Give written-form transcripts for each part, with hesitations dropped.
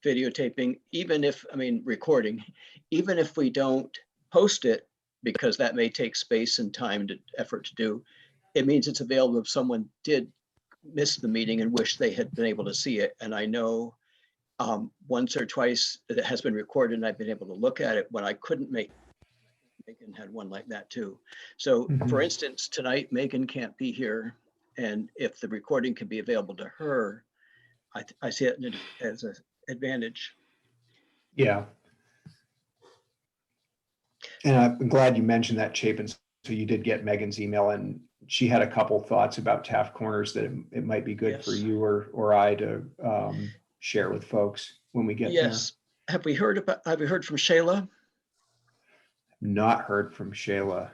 videotaping, even if, I mean, recording, even if we don't post it, because that may take space and time to effort to do, it means it's available if someone did miss the meeting and wish they had been able to see it. And I know once or twice that it has been recorded and I've been able to look at it when I couldn't make. Megan had one like that too. So for instance, tonight, Megan can't be here. And if the recording can be available to her, I see it as an advantage. Yeah. And I'm glad you mentioned that, Chapin. So you did get Megan's email, and she had a couple thoughts about Taft Corners that it might be good for you or I to share with folks when we get there. Have we heard from Shayla? Not heard from Shayla.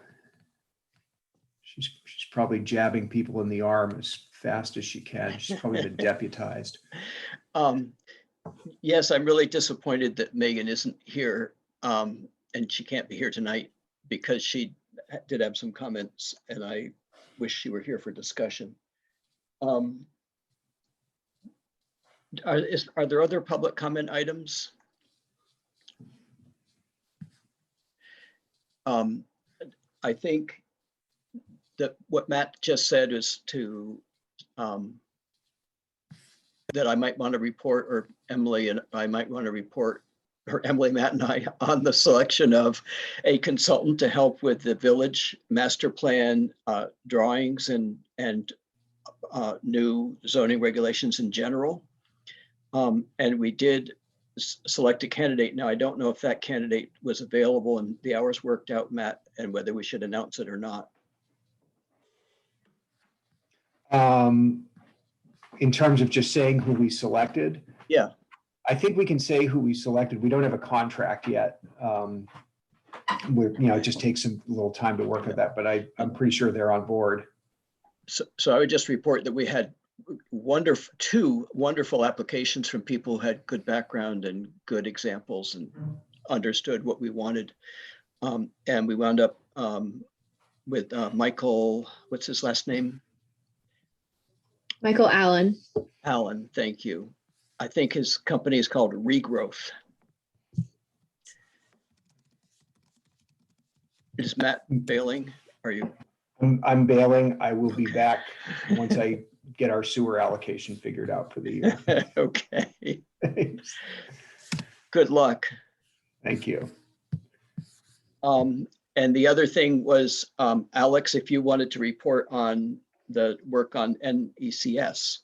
She's probably jabbing people in the arm as fast as she can. She's probably been deputized. Yes, I'm really disappointed that Megan isn't here, and she can't be here tonight because she did have some comments, and I wish she were here for discussion. Are there other public comment items? I think that what Matt just said is that I might want to report, or Emily and I might want to report, or Emily, Matt, and I, on the selection of a consultant to help with the village master plan drawings and new zoning regulations in general. And we did select a candidate. Now, I don't know if that candidate was available and the hours worked out, Matt, and whether we should announce it or not. In terms of just saying who we selected? Yeah. I think we can say who we selected. We don't have a contract yet. It just takes a little time to work with that, but I'm pretty sure they're on board. So I would just report that we had two wonderful applications from people who had good background and good examples and understood what we wanted. And we wound up with Michael, what's his last name? Michael Allen. Allen, thank you. I think his company is called Regrowth. Is Matt bailing? Are you? I'm bailing. I will be back once I get our sewer allocation figured out for the year. Okay. Good luck. Thank you. And the other thing was, Alex, if you wanted to report on the work on NECS.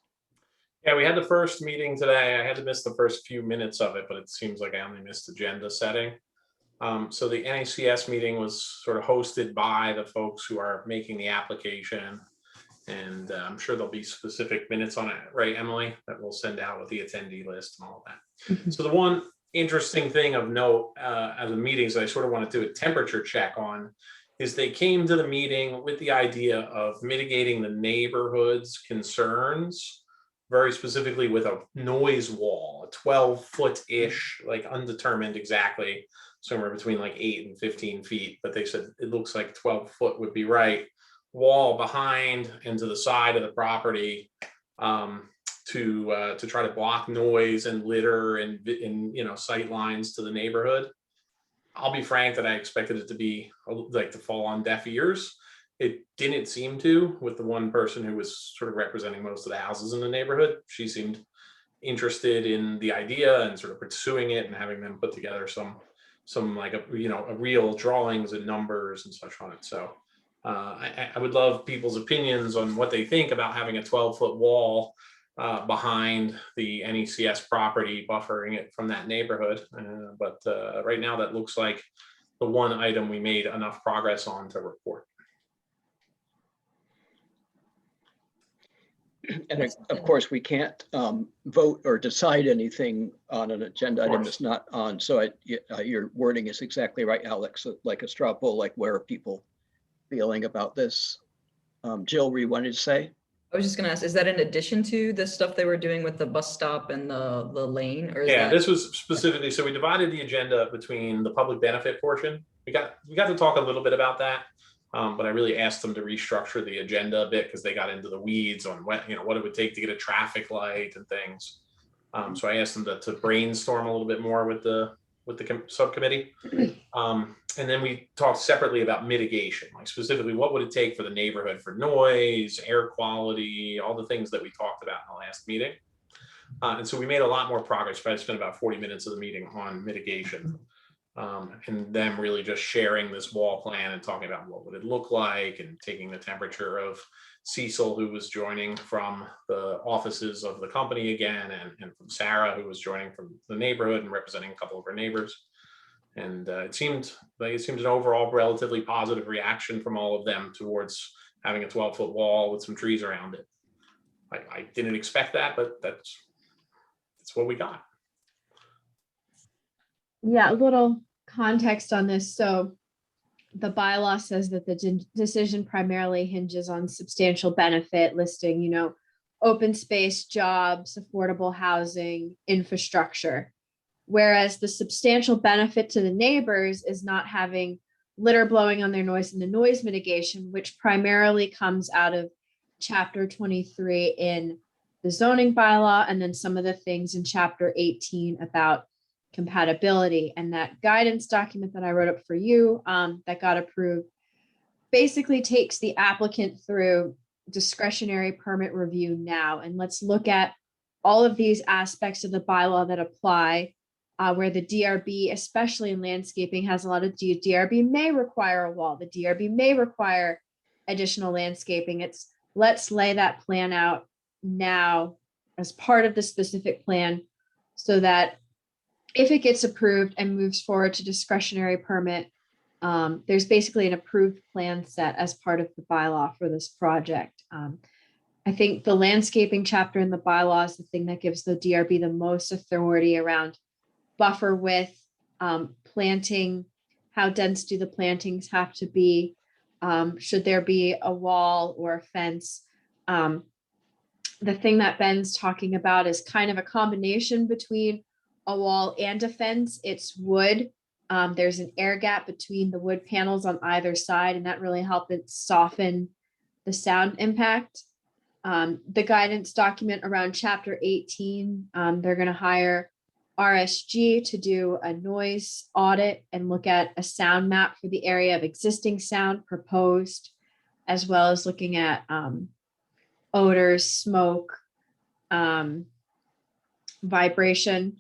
Yeah, we had the first meeting today. I had to miss the first few minutes of it, but it seems like I only missed agenda setting. So the NECS meeting was sort of hosted by the folks who are making the application. And I'm sure there'll be specific minutes on it, right, Emily, that we'll send out with the attendee list and all of that. So the one interesting thing of note at the meetings that I sort of want to do a temperature check on is they came to the meeting with the idea of mitigating the neighborhood's concerns, very specifically with a noise wall, a 12-foot-ish, like undetermined exactly, somewhere between like 8 and 15 feet. But they said it looks like 12 foot would be right. Wall behind and to the side of the property to try to block noise and litter and sight lines to the neighborhood. I'll be frank that I expected it to be like to fall on deaf ears. It didn't seem to, with the one person who was sort of representing most of the houses in the neighborhood. She seemed interested in the idea and sort of pursuing it and having them put together some like a real drawings and numbers and such on it. So I would love people's opinions on what they think about having a 12-foot wall behind the NECS property, buffering it from that neighborhood. But right now that looks like the one item we made enough progress on to report. And of course, we can't vote or decide anything on an agenda item that's not on. So your wording is exactly right, Alex. So like a straw poll, like where are people feeling about this? Jill, were you wanting to say? I was just going to ask, is that in addition to the stuff they were doing with the bus stop and the lane? Or is this was specifically, so we divided the agenda between the public benefit portion. We got to talk a little bit about that, but I really asked them to restructure the agenda a bit because they got into the weeds on what it would take to get a traffic light and things. So I asked them to brainstorm a little bit more with the subcommittee. And then we talked separately about mitigation, like specifically what would it take for the neighborhood for noise, air quality, all the things that we talked about in the last meeting. And so we made a lot more progress. I spent about 40 minutes of the meeting on mitigation, and them really just sharing this wall plan and talking about what would it look like, and taking the temperature of Cecil, who was joining from the offices of the company again, and from Sarah, who was joining from the neighborhood and representing a couple of her neighbors. And it seemed an overall relatively positive reaction from all of them towards having a 12-foot wall with some trees around it. I didn't expect that, but that's what we got. Yeah, a little context on this. So the bylaw says that the decision primarily hinges on substantial benefit, listing, you know, open space, jobs, affordable housing, infrastructure. Whereas the substantial benefit to the neighbors is not having litter blowing on their noise and the noise mitigation, which primarily comes out of chapter 23 in the zoning bylaw, and then some of the things in chapter 18 about compatibility. And that guidance document that I wrote up for you that got approved basically takes the applicant through discretionary permit review now. And let's look at all of these aspects of the bylaw that apply, where the DRB, especially in landscaping, has a lot of DRB may require a wall. The DRB may require additional landscaping. Let's lay that plan out now as part of the specific plan, so that if it gets approved and moves forward to discretionary permit, there's basically an approved plan set as part of the bylaw for this project. I think the landscaping chapter in the bylaw is the thing that gives the DRB the most authority around buffer width, planting, how dense do the plantings have to be, should there be a wall or a fence. The thing that Ben's talking about is kind of a combination between a wall and a fence. It's wood. There's an air gap between the wood panels on either side, and that really helps it soften the sound impact. The guidance document around chapter 18, they're going to hire RSG to do a noise audit and look at a sound map for the area of existing sound proposed, as well as looking at odors, smoke, vibration.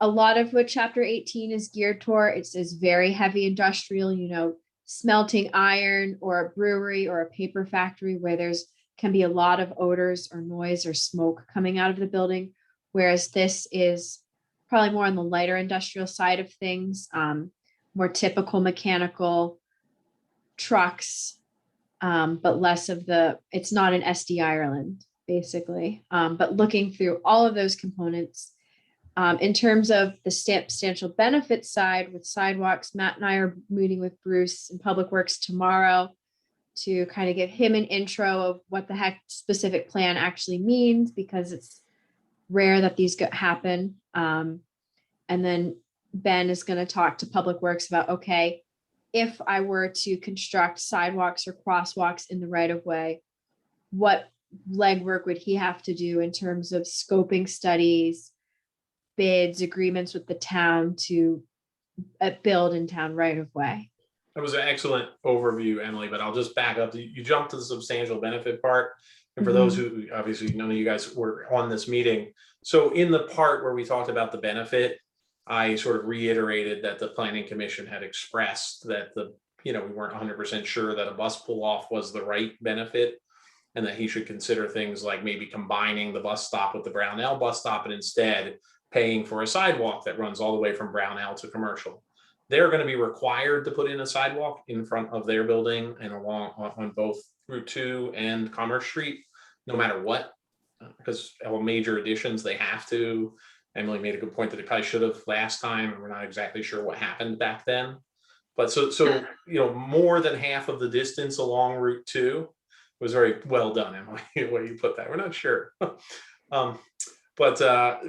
A lot of what chapter 18 is geared toward, it says very heavy industrial, you know, smelting iron, or a brewery or a paper factory where there's can be a lot of odors or noise or smoke coming out of the building. Whereas this is probably more on the lighter industrial side of things, more typical mechanical trucks, but less of it's not an SD Ireland, basically. But looking through all of those components, in terms of the substantial benefit side with sidewalks, Matt and I are meeting with Bruce in Public Works tomorrow to kind of give him an intro of what the heck specific plan actually means, because it's rare that these happen. And then Ben is going to talk to Public Works about, okay, if I were to construct sidewalks or crosswalks in the right of way, what legwork would he have to do in terms of scoping studies, bids, agreements with the town to build in town right of way? That was an excellent overview, Emily, but I'll just back up. You jumped to the substantial benefit part. And for those who, obviously, none of you guys were on this meeting. So in the part where we talked about the benefit, I sort of reiterated that the Planning Commission had expressed that we weren't 100% sure that a bus pull-off was the right benefit, and that he should consider things like maybe combining the bus stop with the Brownell bus stop and instead paying for a sidewalk that runs all the way from Brownell to Commercial. They're going to be required to put in a sidewalk in front of their building and along on both Route 2 and Commerce Street, no matter what, because of major additions, they have to. Emily made a good point that they probably should have last time, and we're not exactly sure what happened back then. But so more than half of the distance along Route 2 was very well done, Emily, the way you put that. We're not sure. But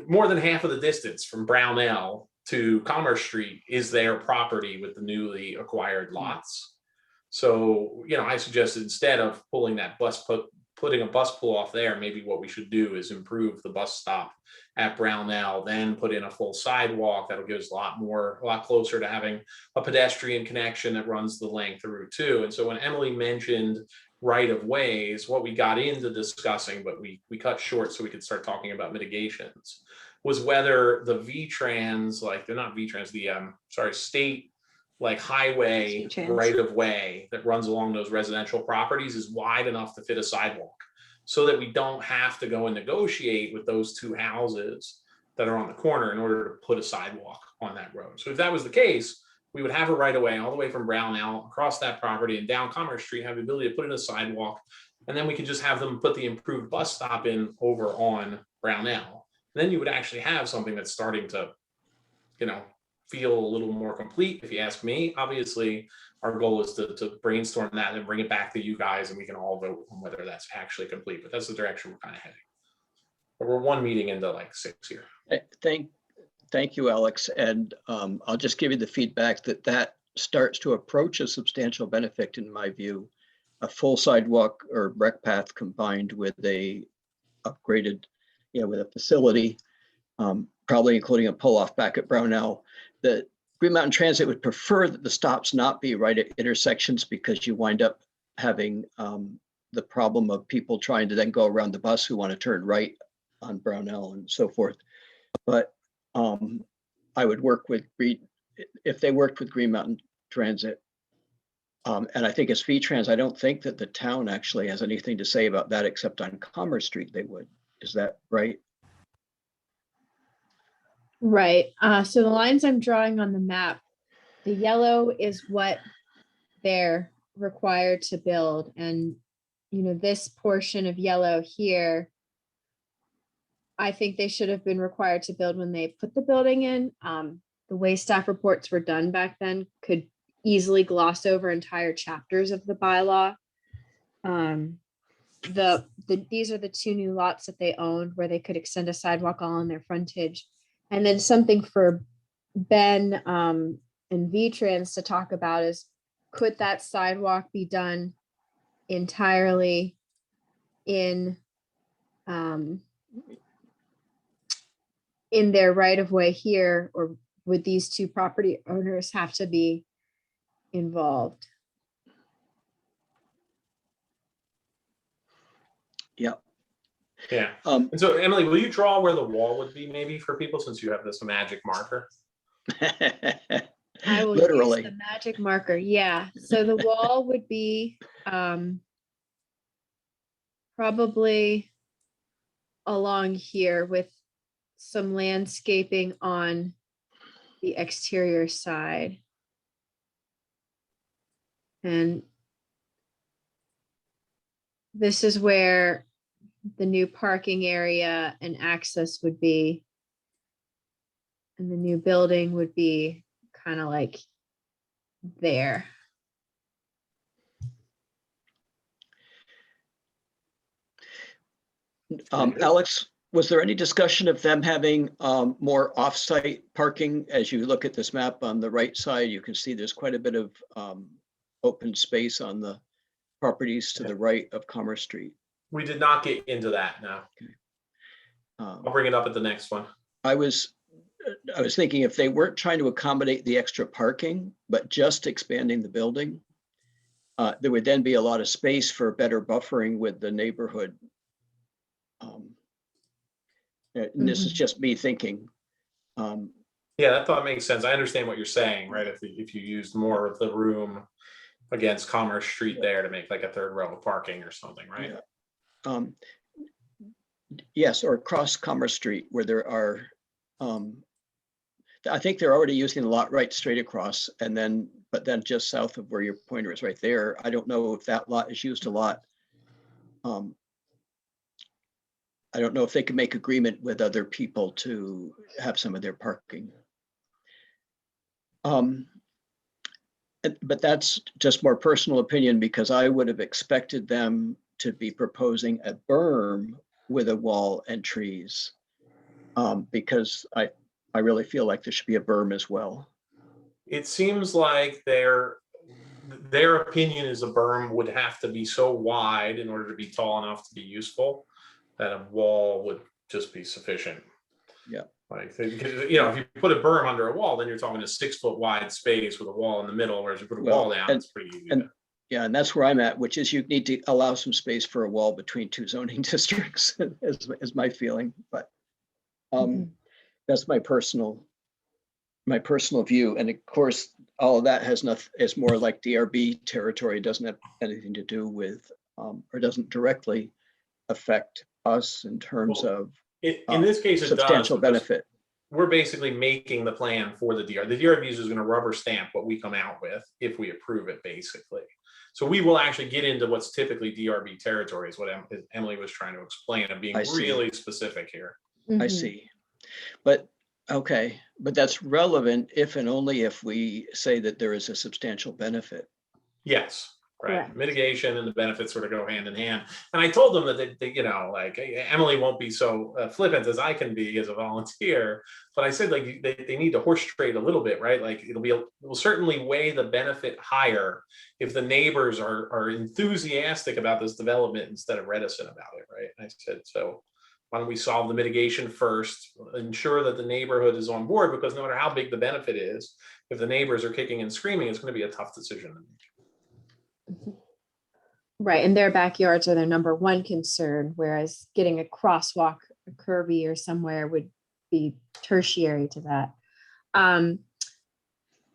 more than half of the distance from Brownell to Commerce Street is their property with the newly acquired lots. So, I suggested instead of pulling that bus putting a bus pull off there, maybe what we should do is improve the bus stop at Brownell, then put in a full sidewalk. That'll give us a lot closer to having a pedestrian connection that runs the length of Route 2. And so when Emily mentioned right of ways, what we got into discussing, but we cut short so we could start talking about mitigations, was whether the V-Trans, like they're not V-Trans, the state like highway right of way that runs along those residential properties is wide enough to fit a sidewalk, so that we don't have to go and negotiate with those two houses that are on the corner in order to put a sidewalk on that road. So if that was the case, we would have a right of way all the way from Brownell across that property and down Commerce Street, have the ability to put in a sidewalk, and then we could just have them put the improved bus stop in over on Brownell. And then you would actually have something that's starting to, feel a little more complete, if you ask me. Obviously, our goal is to brainstorm that and bring it back to you guys, and we can all vote on whether that's actually complete, but that's the direction we're kind of heading. But we're one meeting into like 6 here. Thank you, Alex. And I'll just give you the feedback that starts to approach a substantial benefit in my view. A full sidewalk or rec path combined with a upgraded, with a facility, probably including a pull-off back at Brownell. The Green Mountain Transit would prefer that the stops not be right at intersections, because you wind up having the problem of people trying to then go around the bus who want to turn right on Brownell and so forth. But I would work with if they worked with Green Mountain Transit. And I think as V-Trans, I don't think that the town actually has anything to say about that, except on Commerce Street they would. Is that right? Right. So the lines I'm drawing on the map, the yellow is what they're required to build. And, this portion of yellow here, I think they should have been required to build when they put the building in. The way staff reports were done back then could easily gloss over entire chapters of the bylaw. These are the two new lots that they owned where they could extend a sidewalk all on their frontage. And then something for Ben and V-Trans to talk about is, could that sidewalk be done entirely in their right of way here, or would these two property owners have to be involved? Yeah. Yeah. And so, Emily, will you draw where the wall would be, maybe, for people, since you have this magic marker? I will Literally use the magic marker. Yeah. So the wall would be probably along here with some landscaping on the exterior side. And this is where the new parking area and access would be. And the new building would be kind of like there. Alex, was there any discussion of them having more off-site parking? As you look at this map on the right side, you can see there's quite a bit of open space on the properties to the right of Commerce Street. We did not get into that now. Okay. I'll bring it up at the next one. I was thinking if they weren't trying to accommodate the extra parking, but just expanding the building, there would then be a lot of space for better buffering with the neighborhood. And this is just me thinking. Yeah, that thought makes sense. I understand what you're saying, right? If you used more of the room against Commerce Street there to make like a third row of parking or something, right? Yeah. Yes, or across Commerce Street where there are, I think they're already using the lot right straight across, and then, but then just south of where your pointer is right there. I don't know if that lot is used a lot. I don't know if they can make agreement with other people to have some of their parking. But that's just more personal opinion, because I would have expected them to be proposing a berm with a wall and trees, because I really feel like there should be a berm as well. It seems like they're their opinion is a berm would have to be so wide in order to be tall enough to be useful that a wall would just be sufficient. Yeah. Like, because, you know, if you put a berm under a wall, then you're talking a 6 foot wide space with a wall in the middle, whereas you put a wall down, it's pretty easy. Yeah, and that's where I'm at, which is you need to allow some space for a wall between two zoning districts, is my feeling. But that's my personal view. And of course, all of that has nothing, is more like DRB territory, doesn't have anything to do with, or doesn't directly affect us in terms of in this case, it substantial does, benefit. We're basically making the plan for the DRB. The DRB is going to rubber stamp what we come out with if we approve it, basically. So we will actually get into what's typically DRB territory, is what Emily was trying to explain, of being really specific here. I see. But okay, but that's relevant if and only if we say that there is a substantial benefit. Yes, right. Correct. Mitigation and the benefits sort of go hand in hand. And I told them that they, you know, like Emily won't be so flippant as I can be as a volunteer, but I said, like, they need to horse trade a little bit, right? Like it will certainly weigh the benefit higher if the neighbors are enthusiastic about this development instead of reticent about it, right? And I said, so why don't we solve the mitigation first, ensure that the neighborhood is on board, because no matter how big the benefit is, if the neighbors are kicking and screaming, it's going to be a tough decision to make. Right, and their backyards are their number one concern, whereas getting a crosswalk, a curvy or somewhere would be tertiary to that.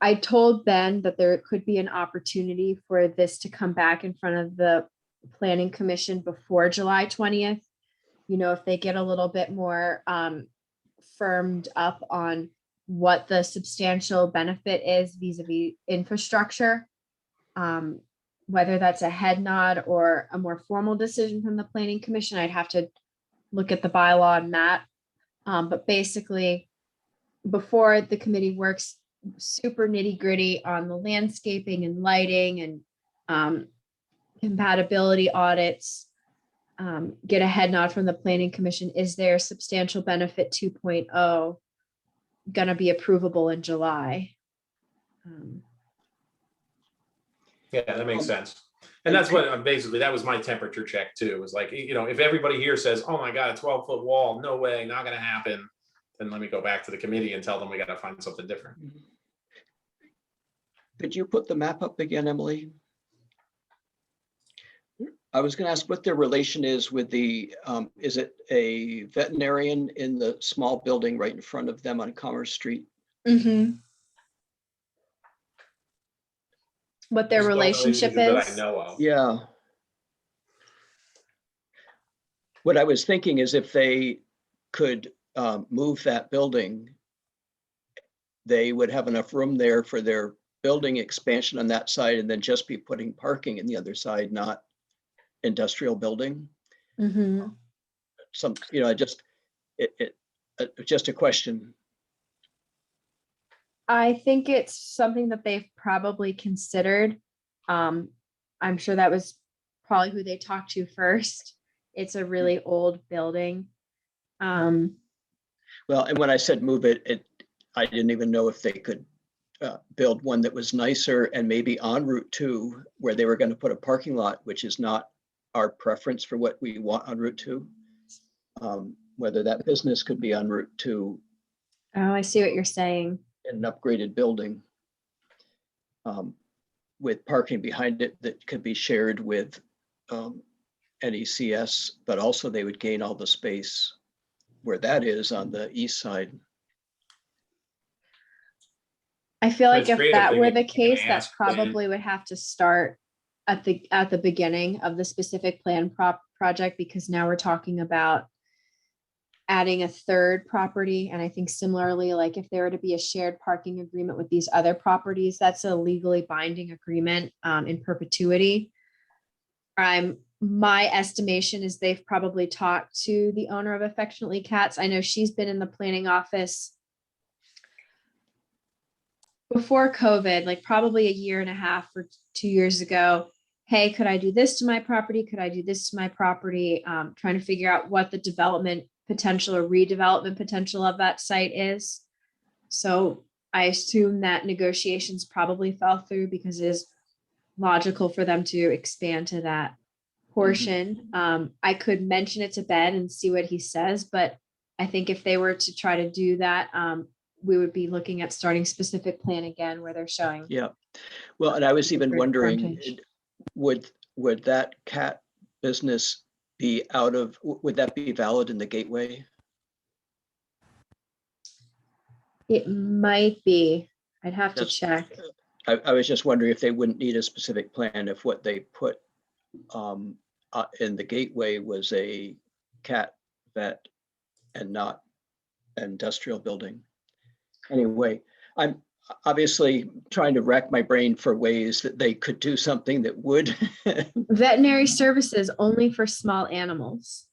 I told Ben that there could be an opportunity for this to come back in front of the Planning Commission before July 20th. You know, if they get a little bit more firmed up on what the substantial benefit is vis-a-vis infrastructure. Whether that's a head nod or a more formal decision from the Planning Commission, I'd have to look at the bylaw and that. But basically, before the committee works super nitty gritty on the landscaping and lighting and compatibility audits, get a head nod from the Planning Commission. Is there substantial benefit 2.0 gonna be approvable in July? Yeah, that makes sense. And that's what basically, that was my temperature check too. It was like, you know, if everybody here says, oh my God, a 12-foot wall, no way, not going to happen, then let me go back to the committee and tell them we got to find something different. Could you put the map up again, Emily? I was going to ask what their relation is with the, is it a veterinarian in the small building right in front of them on Commerce Street? What their relationship that I is? know of. Yeah. What I was thinking is if they could move that building, they would have enough room there for their building expansion on that side and then just be putting parking in the other side, not industrial building. Some, you know, just a question. I think it's something that they've probably considered. I'm sure that was probably who they talked to first. It's a really old building. Well, and when I said move it, I didn't even know if they could build one that was nicer and maybe on Route 2 where they were going to put a parking lot, which is not our preference for what we want on Route 2. Whether that business could be on Route 2. Oh, I see what you're saying. An upgraded building with parking behind it that could be shared with NECS, but also they would gain all the space where that is on the east side. I feel like if that were the you can case, that ask them. probably would have to start at the beginning of the specific plan project, because now we're talking about adding a third property. And I think similarly, like if there were to be a shared parking agreement with these other properties, that's a legally binding agreement in perpetuity. My estimation is they've probably talked to the owner of Affectionately Cats. I know she's been in the planning office before COVID, like probably a year and a half or 2 years ago. Hey, could I do this to my property? Could I do this to my property? Trying to figure out what the development potential or redevelopment potential of that site is. So I assume that negotiations probably fell through because it is logical for them to expand to that portion. I could mention it to Ben and see what he says, but I think if they were to try to do that, we would be looking at starting specific plan again where they're showing. Yeah. Well, and I was even Different wondering, frontage. would that cat business be would that be valid in the gateway? It might be. I'd have to That's- check. I was just wondering if they wouldn't need a specific plan if what they put in the gateway was a cat vet and not an industrial building. Anyway, I'm obviously trying to rack my brain for ways that they could do something that would. Veterinary services only for small animals.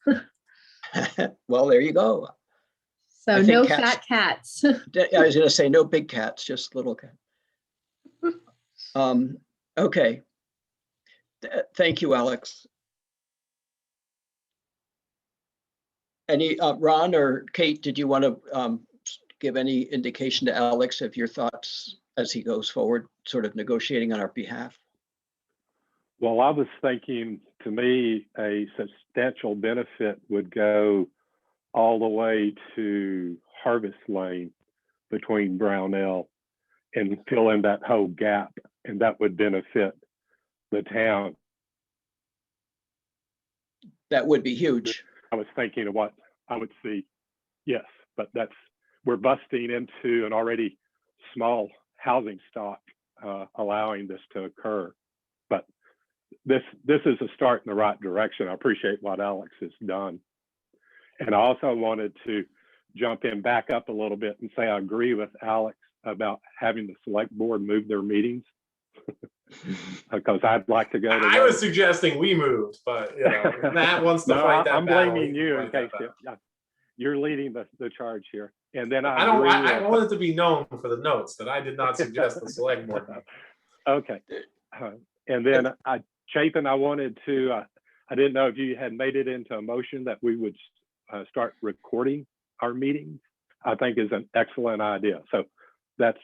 Well, there you go. So I think no cats- fat cats. I was gonna say no big cats, just little cats. Okay. Thank you, Alex. Any, Ron or Kate, did you want to give any indication to Alex of your thoughts as he goes forward, sort of negotiating on our behalf? Well, I was thinking, to me, a substantial benefit would go all the way to Harvest Lane between Brownell and fill in that whole gap, and that would benefit the town. That would be huge. I was thinking of what I would see. Yes, but we're busting into an already small housing stock, allowing this to occur. But this is a start in the right direction. I appreciate what Alex has done. And I also wanted to jump in back up a little bit and say I agree with Alex about having the select board move their meetings. Because I'd like to go to I was suggesting we moved, but you know, Matt wants to No, fight that I'm battle. blaming He can you fight in that case battle. you're leading the charge here. And then I want it to be known for the notes that I did not suggest the select board. Okay. And then Chapin, I wanted to, I didn't know if you had made it into a motion that we would start recording our meetings. I think is an excellent idea. So that's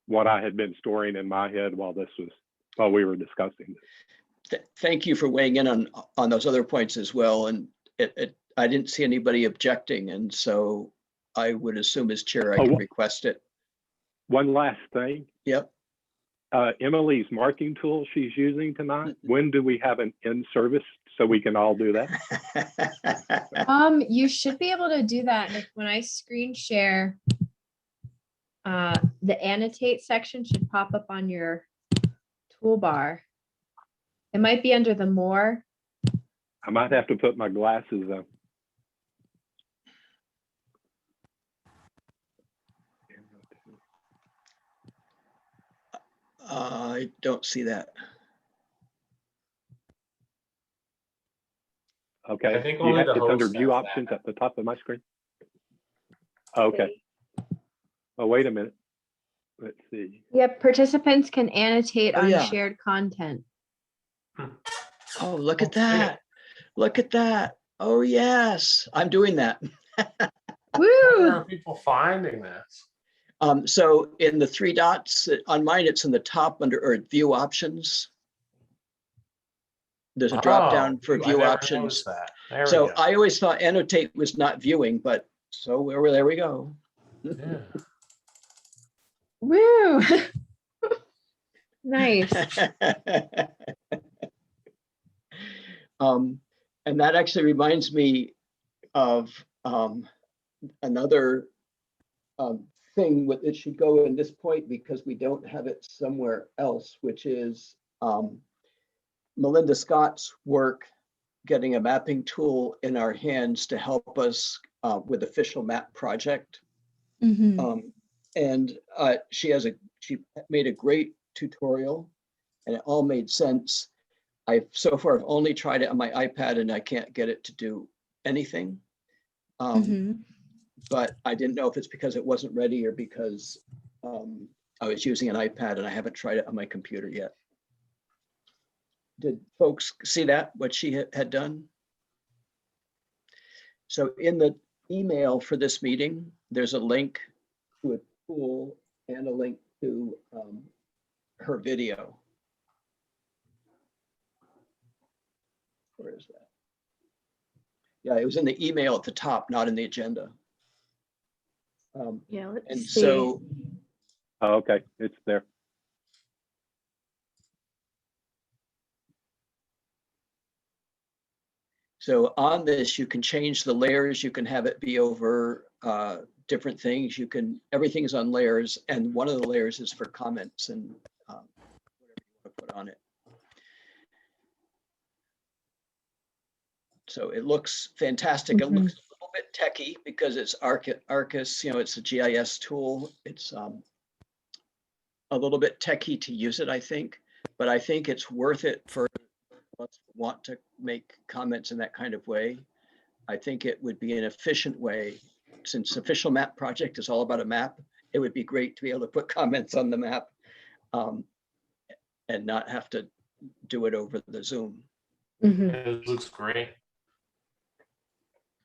what I had been storing in my head while we were discussing this. Thank you for weighing in on those other points as well. And I didn't see anybody objecting. And so I would assume as chair, I can request it. One last thing. Yep. Emily's marking tool she's using tonight, when do we have an in-service so we can all do that? You should be able to do that. Like when I screen share, the annotate section should pop up on your toolbar. It might be under the more. I might have to put my glasses on. I don't see that. Okay. I think only the it's under host view has options that. at the top of my screen. Okay. Oh, wait a minute. Let's see. Yep, participants can annotate Oh, on yeah. shared content. Oh, look at Okay. that. Look at that. Oh, yes, I'm doing that. Where Woo! are people finding this? So in the three dots, on mine, it's in the top under or view options. There's a drop down for I view never options. noticed that. There we So go. I always thought annotate was not viewing, but so there we go. Yeah. Woo! Nice. And that actually reminds me of another thing that should go in this point because we don't have it somewhere else, which is Melinda Scott's work getting a mapping tool in our hands to help us with official map project. Mhm. And she made a great tutorial and it all made sense. So far I've only tried it on my iPad and I can't get it to do anything. Mhm. But I didn't know if it's because it wasn't ready or because I was using an iPad and I haven't tried it on my computer yet. Did folks see that, what she had done? So in the email for this meeting, there's a link to a tool and a link to her video. Where is that? Yeah, it was in the email at the top, not in the agenda. Yeah, let's And see. so, Oh, okay, it's there. so on this, you can change the layers. You can have it be over different things. You can, everything's on layers, and one of the layers is for comments and whatever you want to put on it. So it looks fantastic. It looks a little bit techy because it's Arcus, you know, it's a GIS tool. It's a little bit techy to use it, I think, but I think it's worth it for us who want to make comments in that kind of way. I think it would be an efficient way, since Official Map Project is all about a map. It would be great to be able to put comments on the map and not have to do it over the Zoom. It looks great.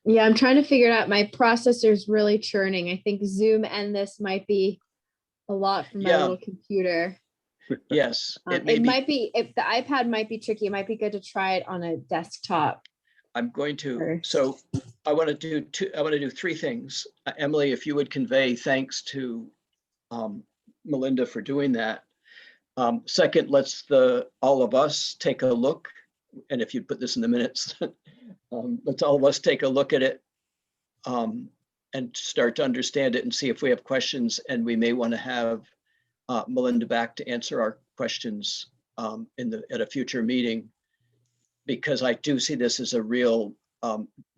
Yeah, I'm trying to figure it out. My processor's really churning. I think Zoom and this might be a lot for my Yeah. little computer. Yes, It might be, if the iPad might be tricky, it might be good to try it on a desktop. I'm going to, First. so I want to do three things. Emily, if you would convey thanks to Melinda for doing that. Second, let's all of us take a look. And if you put this in the minutes, let's all of us take a look at it and start to understand it and see if we have questions. And we may want to have Melinda back to answer our questions at a future meeting, because I do see this as a real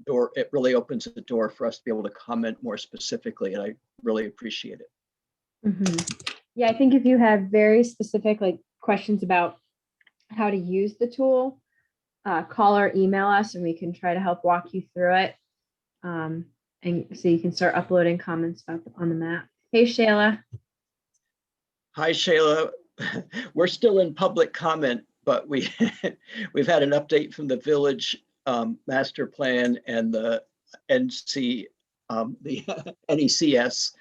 door. It really opens the door for us to be able to comment more specifically, and I really appreciate it. Yeah, I think if you have very specific questions about how to use the tool, call or email us and we can try to help walk you through it. And so you can start uploading comments on the map. Hey, Shayla. Hi, Shayla. We're still in public comment, but we've had an update from the village master plan and the NECS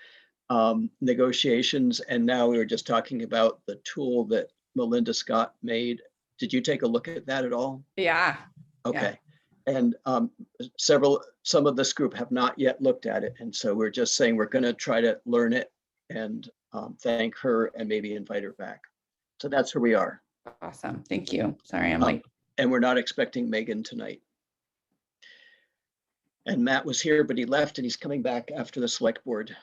negotiations. And now we were just talking about the tool that Melinda Scott made. Did you take a look at that at all? Yeah. Okay. Yeah. And some of this group have not yet looked at it. And so we're just saying we're going to try to learn it and thank her and maybe invite her back. So that's where we are. Awesome. Thank you. Sorry, I'm late. And we're not expecting Megan tonight. And Matt was here, but he left and he's coming back after the select board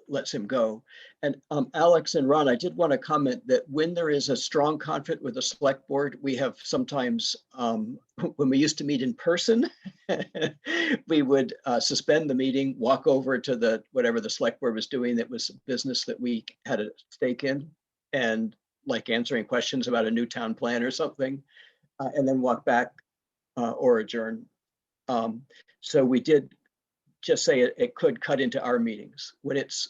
lets him go. And Alex and Ron, I did want to comment that when there is a strong conflict with the select board, we have sometimes, when we used to meet in person, we would suspend the meeting, walk over to whatever the select board was doing that was business that we had a stake in, and like answering questions about a new town plan or something, and then walk back or adjourn. So we did just say it could cut into our meetings. When it's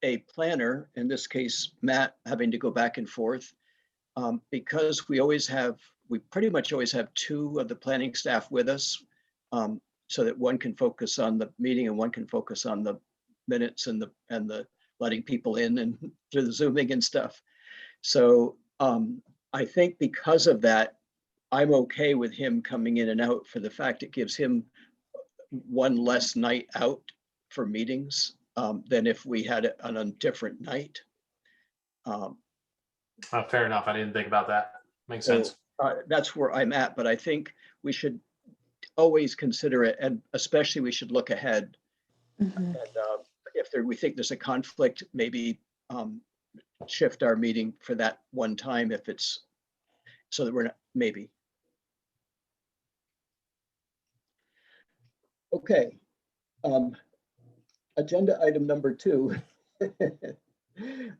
a planner, in this case, Matt, having to go back and forth, because we pretty much always have two of the planning staff with us, so that one can focus on the meeting and one can focus on the minutes and the letting people in and through the Zooming and stuff. So I think because of that, I'm okay with him coming in and out for the fact it gives him one less night out for meetings than if we had it on a different night. Fair enough. I didn't think about that. Makes sense. That's where I'm at, but I think we should always consider it, and especially we should look ahead. And if we think there's a conflict, maybe shift our meeting for that one time if it's so that we're not, maybe. Okay. Agenda item number 2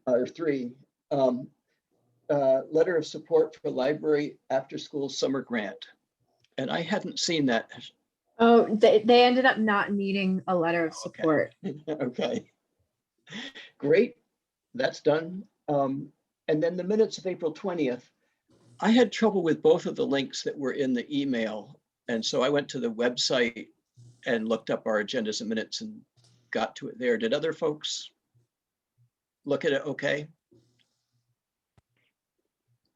or 3, letter of support for library after school summer grant. And I hadn't seen that. Oh, they ended up not needing a letter of support. Okay. Great. That's done. And then the minutes of April 20th, I had trouble with both of the links that were in the email. And so I went to the website and looked up our agendas and minutes and got to it there. Did other folks look at it okay?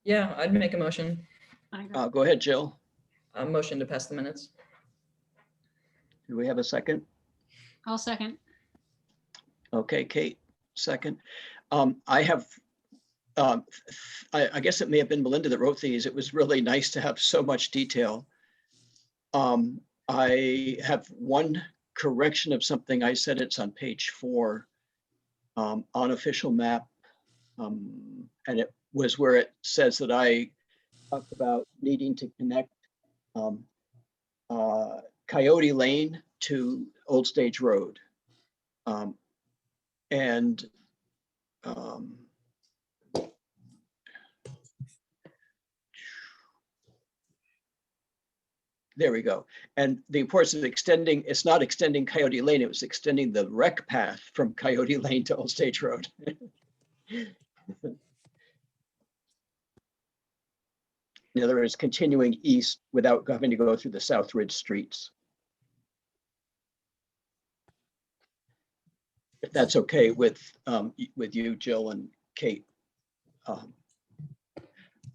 Yeah, I'd make a motion. I agree. Go ahead, Jill. A motion to pass the minutes. Do we have a second? I'll second. Okay, Kate, second. I have, I guess it may have been Melinda that wrote these. It was really nice to have so much detail. I have one correction of something I said. It's on page 4, unofficial map. And it was where it says that I talked about needing to connect Coyote Lane to Old Stage Road. And there we go. And the importance of extending, it's not extending Coyote Lane, it was extending the rec path from Coyote Lane to Old Stage Road. In other words, continuing east without having to go through the South Ridge streets. If that's okay with you, Jill and Kate.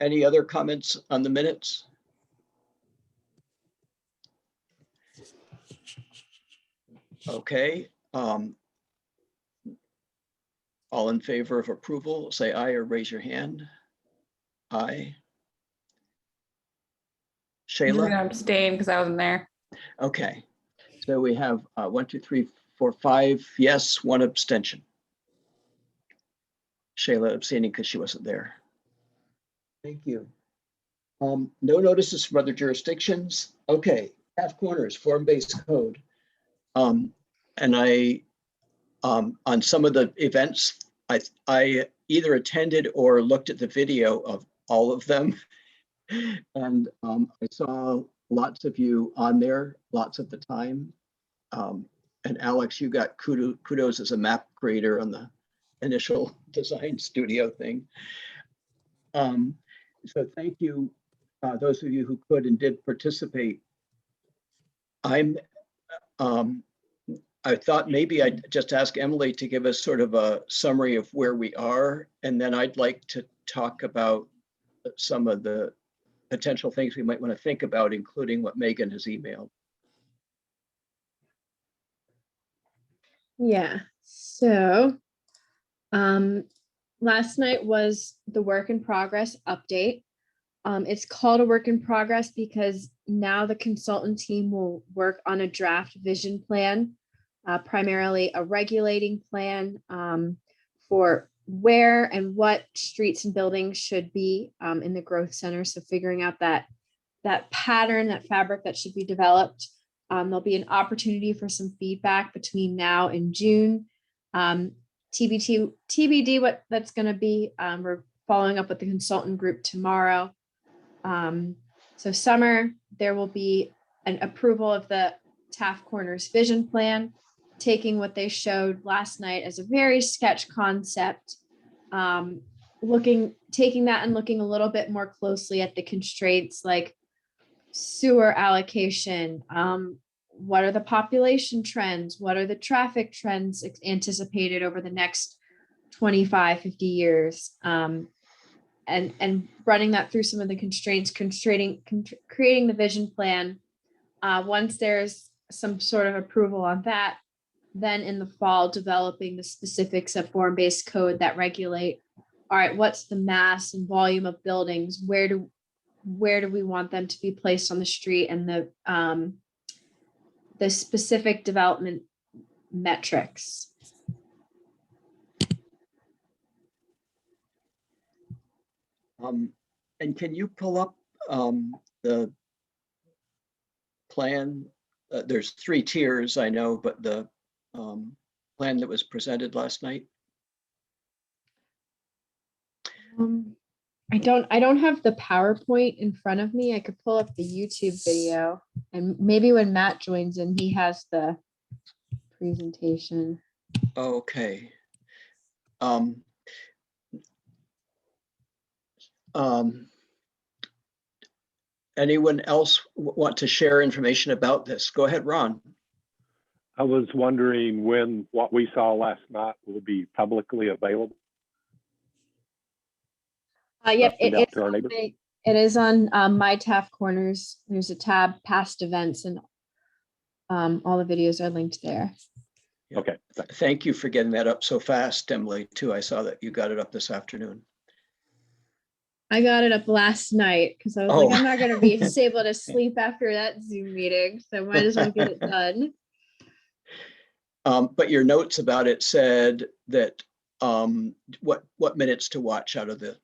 Any other comments on the minutes? Okay. All in favor of approval, say aye or raise your hand. Aye. I'm Shayla? gonna abstain because I wasn't there. Okay. So we have 1, 2, 3, 4, 5 yes, 1 abstention. Shayla abstaining because she wasn't there. Thank you. No notices from other jurisdictions. Okay, Taft Corners, form-based code. And I, on some of the events, I either attended or looked at the video of all of them. And I saw lots of you on there, lots of the time. And Alex, you got kudos as a map creator on the initial design studio thing. So thank you, those of you who could and did participate. I thought maybe I'd just ask Emily to give us sort of a summary of where we are, and then I'd like to talk about some of the potential things we might want to think about, including what Megan has emailed. Yeah, so last night was the work in progress update. It's called a work in progress because now the consultant team will work on a draft vision plan, primarily a regulating plan for where and what streets and buildings should be in the growth center. So figuring out that pattern, that fabric that should be developed. There'll be an opportunity for some feedback between now and June. TBD what that's going to be. We're following up with the consultant group tomorrow. So summer, there will be an approval of the Taft Corners vision plan, taking what they showed last night as a very sketch concept, taking that and looking a little bit more closely at the constraints like sewer allocation. What are the population trends? What are the traffic trends anticipated over the next 25, 50 years? And running that through some of the constraints, creating the vision plan. Once there's some sort of approval on that, then in the fall, developing the specifics of form-based code that regulate, all right, what's the mass and volume of buildings? Where do we want them to be placed on the street, and the specific development metrics. And can you pull up the plan? There's 3 tiers, I know, but the plan that was presented last night. I don't have the PowerPoint in front of me. I could pull up the YouTube video, and maybe when Matt joins in, he has the presentation. Okay. Anyone else want to share information about this? Go ahead, Ron. I was wondering when what we saw last night will be publicly available. Yep, Out to our neighbors. It is on My Taft Corners. There's a tab, past events, and all the videos are linked there. Yeah. Okay. Thank you for getting that up so fast, Emily, too. I saw that you got it up this afternoon. I got it up last night because I was Oh. like, I'm not going to be able to sleep after that Zoom meeting, so might as well get it done. But your notes about it said that what minutes to watch out of the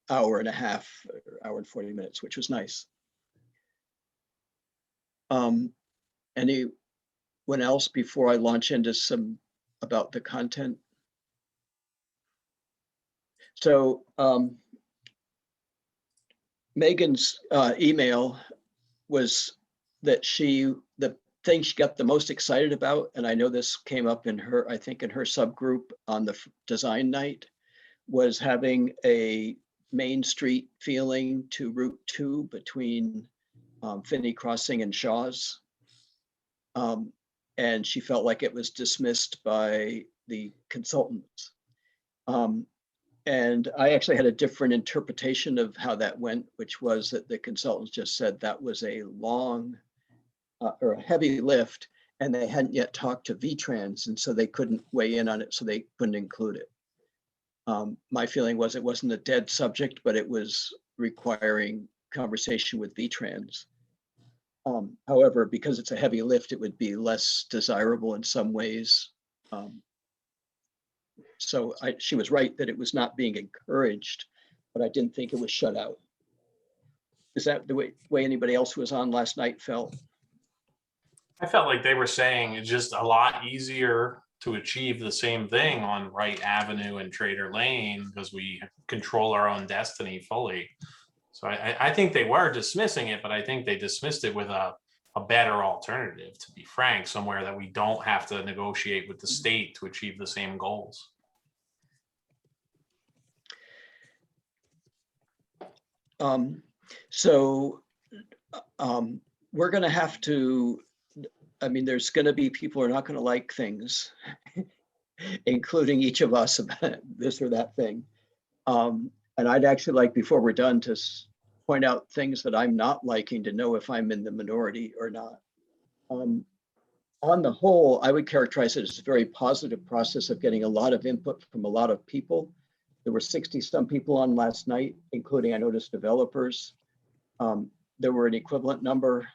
hour and a half, or hour and 40 minutes, which was nice. Anyone else before I launch into some about the content? So Megan's email was that the thing she got the most excited about, and I know this came up in her, I think in her subgroup on the design night, was having a Main Street feeling to Route 2 between Finney Crossing and Shaw's. And she felt like it was dismissed by the consultants. And I actually had a different interpretation of how that went, which was that the consultants just said that was a long or a heavy lift, and they hadn't yet talked to VTrans, and so they couldn't weigh in on it, so they couldn't include it. My feeling was it wasn't a dead subject, but it was requiring conversation with VTrans. However, because it's a heavy lift, it would be less desirable in some ways. So she was right that it was not being encouraged, but I didn't think it was shut out. Is that the way anybody else who was on last night felt? I felt like they were saying it's just a lot easier to achieve the same thing on Wright Avenue and Trader Lane because we control our own destiny fully. So I think they were dismissing it, but I think they dismissed it with a better alternative, to be frank, somewhere that we don't have to negotiate with the state to achieve the same goals. We're going to have to, I mean, there's going to be people who are not going to like things, including each of us about this or that thing. And I'd actually like, before we're done, to point out things that I'm not liking to know if I'm in the minority or not. On the whole, I would characterize it as a very positive process of getting a lot of input from a lot of people. There were 60 some people on last night, including, I noticed, developers. There were an equivalent number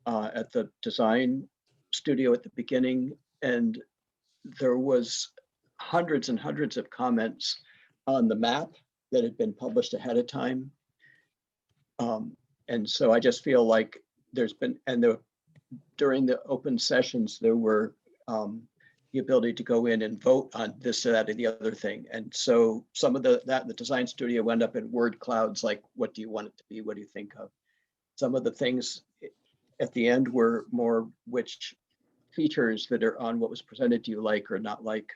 at the design studio at the beginning, and there was hundreds and hundreds of comments on the map that had been published ahead of time. And so I just feel like there's been, and during the open sessions, there were the ability to go in and vote on this or that or the other thing. And so some of that in the design studio went up in word clouds, like, what do you want it to be? What do you think of? Some of the things at the end were more which features that are on what was presented to you like or not like,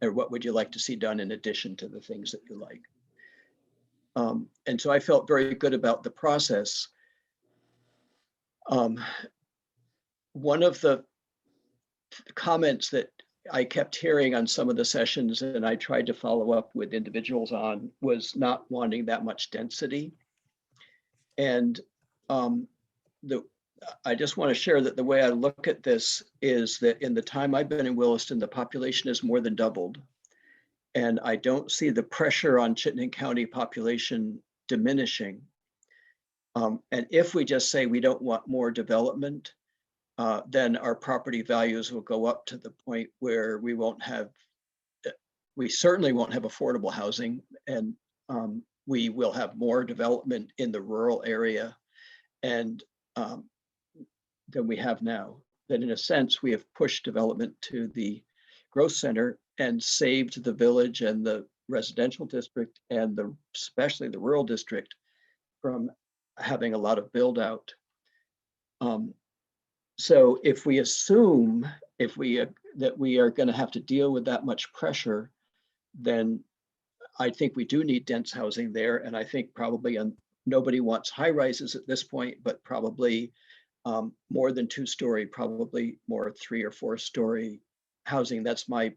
or what would you like to see done in addition to the things that you like. And so I felt very good about the process. One of the comments that I kept hearing on some of the sessions, and I tried to follow up with individuals on, was not wanting that much density. And I just want to share that the way I look at this is that in the time I've been in Williston, the population has more than doubled. And I don't see the pressure on Chittenden County population diminishing. And if we just say we don't want more development, then our property values will go up to the point where we certainly won't have affordable housing, and we will have more development in the rural area and than we have now. That in a sense, we have pushed development to the growth center and saved the village and the residential district and especially the rural district from having a lot of build out. So if we assume that we are going to have to deal with that much pressure, then I think we do need dense housing there. And I think probably nobody wants high rises at this point, but probably more than 2-story, probably more 3 or 4-story housing. That's my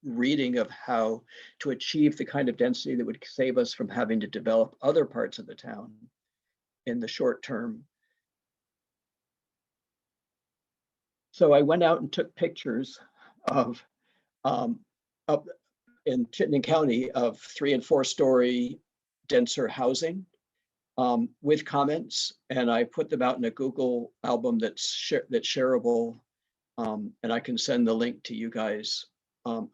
reading of how to achieve the kind of density that would save us from having to develop other parts of the town in the short term. So I went out and took pictures of up in Chittenden County of 3- and 4-story denser housing with comments, and I put them out in a Google album that's shareable, and I can send the link to you guys.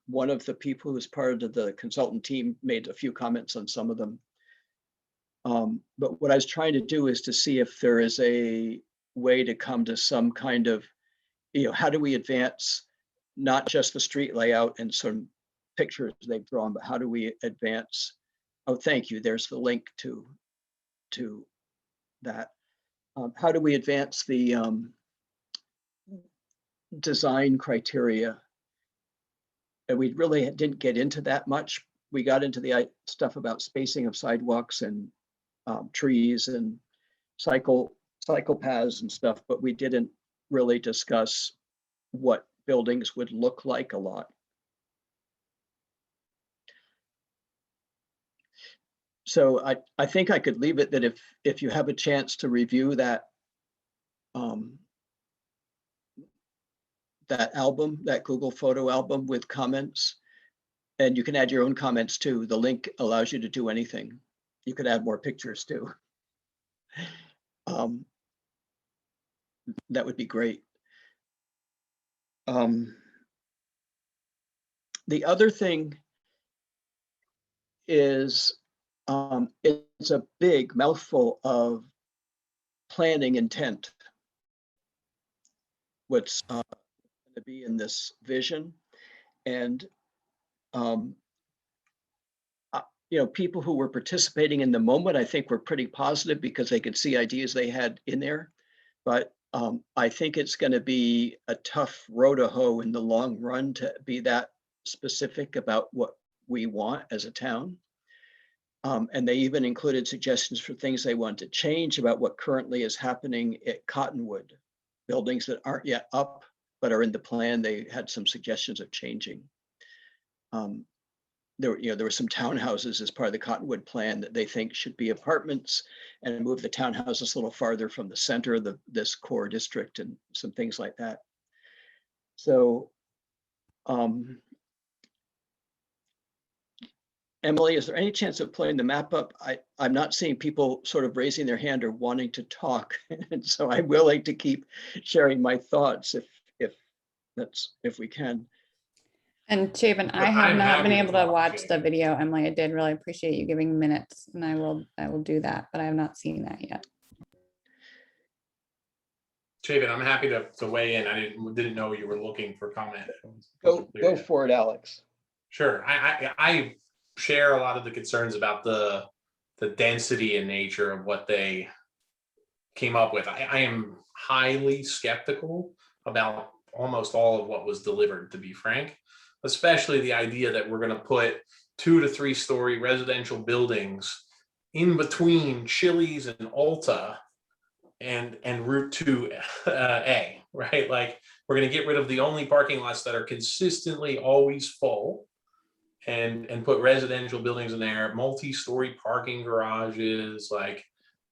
One of the people who was part of the consultant team made a few comments on some of them. But what I was trying to do is to see if there is a way to come to some kind of, how do we advance not just the street layout and some pictures they've drawn, but how do we advance? Oh, thank you. There's the link to that. How do we advance the design criteria? And we really didn't get into that much. We got into the stuff about spacing of sidewalks and trees and cycle paths and stuff, but we didn't really discuss what buildings would look like a lot. So I think I could leave it that if you have a chance to review that that album, that Google photo album with comments, and you can add your own comments too. The link allows you to do anything. You could add more pictures too. That would be great. The other thing is it's a big mouthful of planning intent. What's going to be in this vision, and people who were participating in the moment, I think were pretty positive because they could see ideas they had in there. But I think it's going to be a tough row to hoe in the long run to be that specific about what we want as a town. And they even included suggestions for things they want to change about what currently is happening at Cottonwood. Buildings that aren't yet up, but are in the plan. They had some suggestions of changing. There were some townhouses as part of the Cottonwood plan that they think should be apartments, and move the townhouses a little farther from the center of this core district, and some things like that. So, Emily, is there any chance of pulling the map up? I'm not seeing people sort of raising their hand or wanting to talk, and so I'm willing to keep sharing my thoughts if we can. And Chapin, I But have I'm not been happy to able to talk, watch Jay. the video, Emily. I did really appreciate you giving minutes, and I will do that, but I have not seen that yet. Chapin, I'm happy to weigh in. I didn't know you were looking for comment. Go for it, Alex. Sure. I share a lot of the concerns about the density and nature of what they came up with. I am highly skeptical about almost all of what was delivered, to be frank, especially the idea that we're going to put 2 to 3 story residential buildings in between Chili's and Ulta and Route 2A, right? Like, we're going to get rid of the only parking lots that are consistently always full, and put residential buildings in there, multi-story parking garages. Like,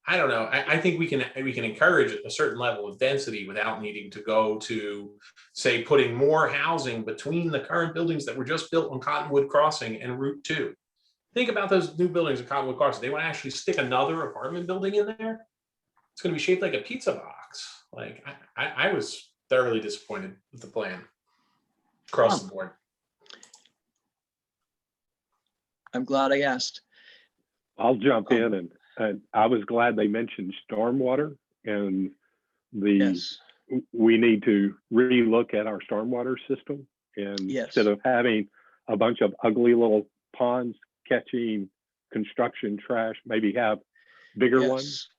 I don't know. I think we can encourage a certain level of density without needing to go to, say, putting more housing between the current buildings that were just built on Cottonwood Crossing and Route 2. Think about those new buildings in Cottonwood Crossing. They want to actually stick another apartment building in there. It's going to be shaped like a pizza box. Like, I was thoroughly disappointed with the plan across the board. I'm glad I asked. I'll jump in, and I was glad they mentioned stormwater, and Yes. we need to relook at our stormwater system, and Yes. instead of having a bunch of ugly little ponds catching construction trash, maybe have bigger ones.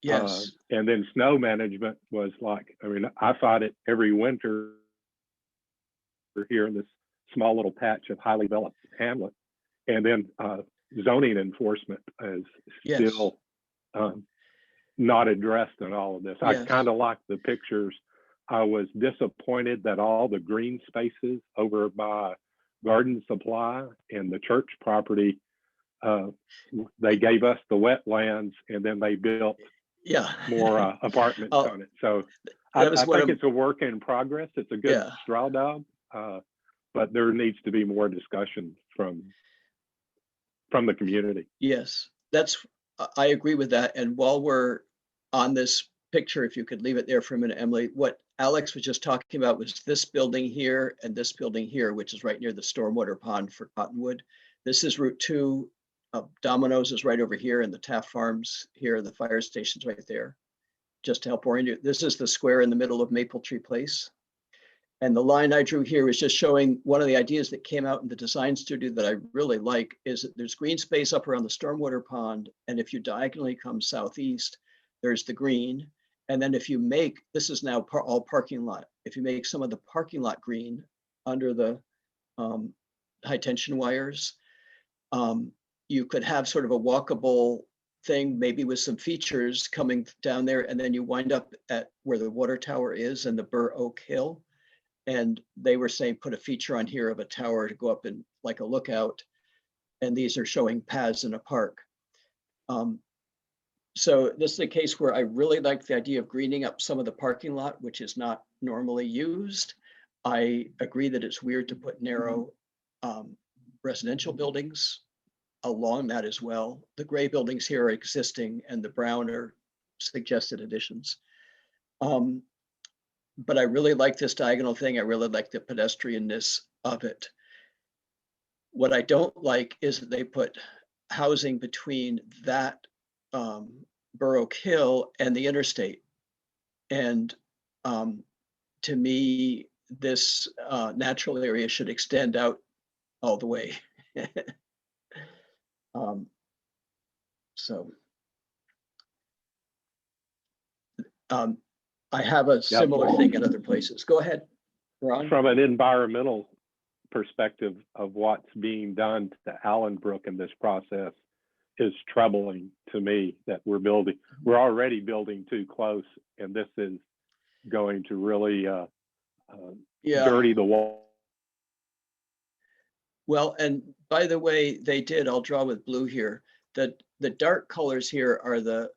Yes. And then snow management was like, I fight it every winter here in this small little patch of highly developed hamlet. And then zoning enforcement is still not addressed in all of this. I kind of like the pictures. I was disappointed that all the green spaces over by Garden Supply and the church property, they gave us the wetlands and then they built Yeah. more apartments Oh, on it. So that I was one think of- it's a work in progress. It's a good Yeah. straw dog, but there needs to be more discussion from the community. Yes, I agree with that. And while we're on this picture, if you could leave it there for a minute, Emily, what Alex was just talking about was this building here and this building here, which is right near the stormwater pond for Cottonwood. This is Route 2. Domino's is right over here, and the Taft Farms here, the fire station's right there. Just to help orient you, this is the square in the middle of Maple Tree Place. And the line I drew here is just showing one of the ideas that came out in the design studio that I really like is that there's green space up around the stormwater pond. And if you diagonally come southeast, there's the green. And then if you make, this is now all parking lot. If you make some of the parking lot green under the high tension wires, you could have sort of a walkable thing, maybe with some features coming down there. And then you wind up at where the water tower is and the Burr Oak Hill. And they were saying, put a feature on here of a tower to go up in like a lookout. And these are showing paths in a park. So this is a case where I really like the idea of greening up some of the parking lot, which is not normally used. I agree that it's weird to put narrow residential buildings along that as well. The gray buildings here are existing and the brown are suggested additions. But I really like this diagonal thing. I really like the pedestrianness of it. What I don't like is that they put housing between that Burr Oak Hill and the interstate. And to me, this natural area should extend out all the way. I have a similar thing in other places. Go ahead, Ron. From an environmental perspective of what's being done to Allenbrook in this process is troubling to me, that we're already building too close, and this is going to really dirty the wall. Well, and by the way, I'll draw with blue here, that the dark colors here are the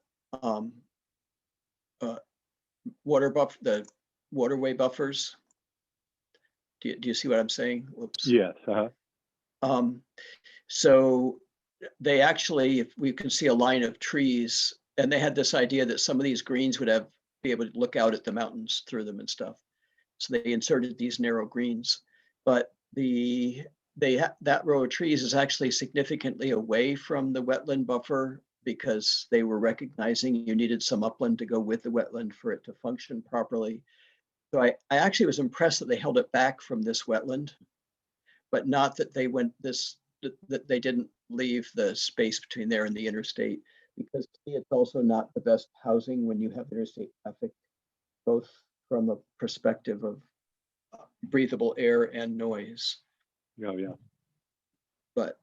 the waterway buffers. Do you see what I'm saying? Whoops. Yes. So they actually, if we can see a line of trees, and they had this idea that some of these greens would be able to look out at the mountains through them and stuff. So they inserted these narrow greens, but that row of trees is actually significantly away from the wetland buffer because they were recognizing you needed some upland to go with the wetland for it to function properly. So I actually was impressed that they held it back from this wetland, but not that they that they didn't leave the space between there and the interstate, because to me, it's also not the best housing when you have interstate traffic, both from a perspective of breathable air and noise. Oh, yeah. But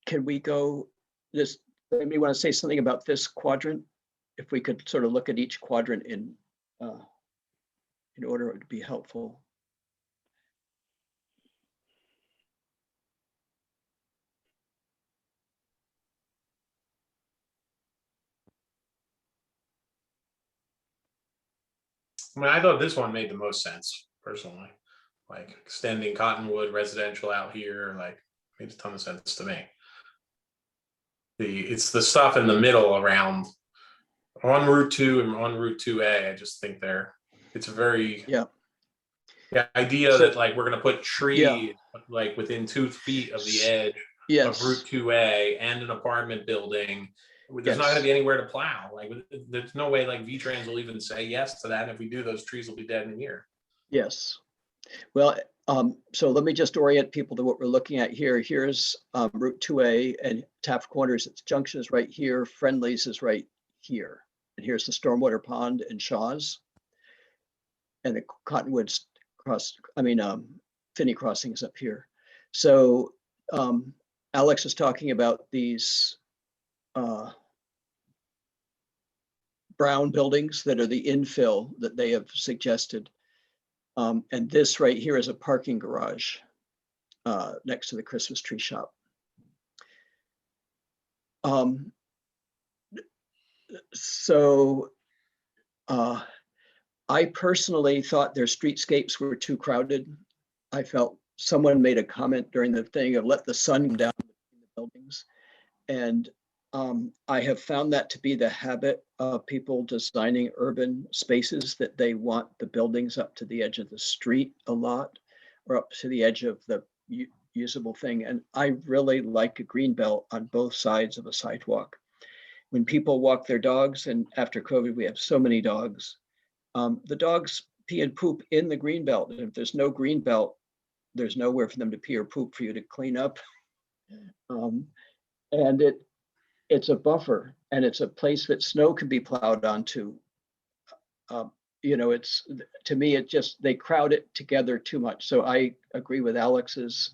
can we go this? Maybe want to say something about this quadrant? If we could sort of look at each quadrant in order, it would be helpful. I mean, I thought this one made the most sense personally, like extending Cottonwood residential out here, like made a ton of sense to me. It's the stuff in the middle around on Route 2 and on Route 2A. I just think it's a very the idea that like we're gonna put tree like within 2 feet of the edge of Route 2A and an apartment building. There's not going to be anywhere to plow. Like, there's no way like VTrans will even say yes to that. And if we do, those trees will be dead in a year. Yes. Well, so let me just orient people to what we're looking at here. Here's Route 2A and Taft Corners. Its junction is right here. Friendly's is right here. And here's the Stormwater Pond and Shaw's. And the Cottonwoods Finney Crossing is up here. So Alex is talking about these brown buildings that are the infill that they have suggested. And this right here is a parking garage next to the Christmas tree shop. So I personally thought their streetscapes were too crowded. I felt someone made a comment during the thing of let the sun come down between the buildings. And I have found that to be the habit of people designing urban spaces, that they want the buildings up to the edge of the street a lot, or up to the edge of the usable thing. And I really like a green belt on both sides of a sidewalk. When people walk their dogs, and after COVID, we have so many dogs, the dogs pee and poop in the green belt. And if there's no green belt, there's nowhere for them to pee or poop for you to clean up. And it's a buffer, and it's a place that snow can be plowed onto. You know, it's, to me, it just, they crowd it together too much. So I agree with Alex's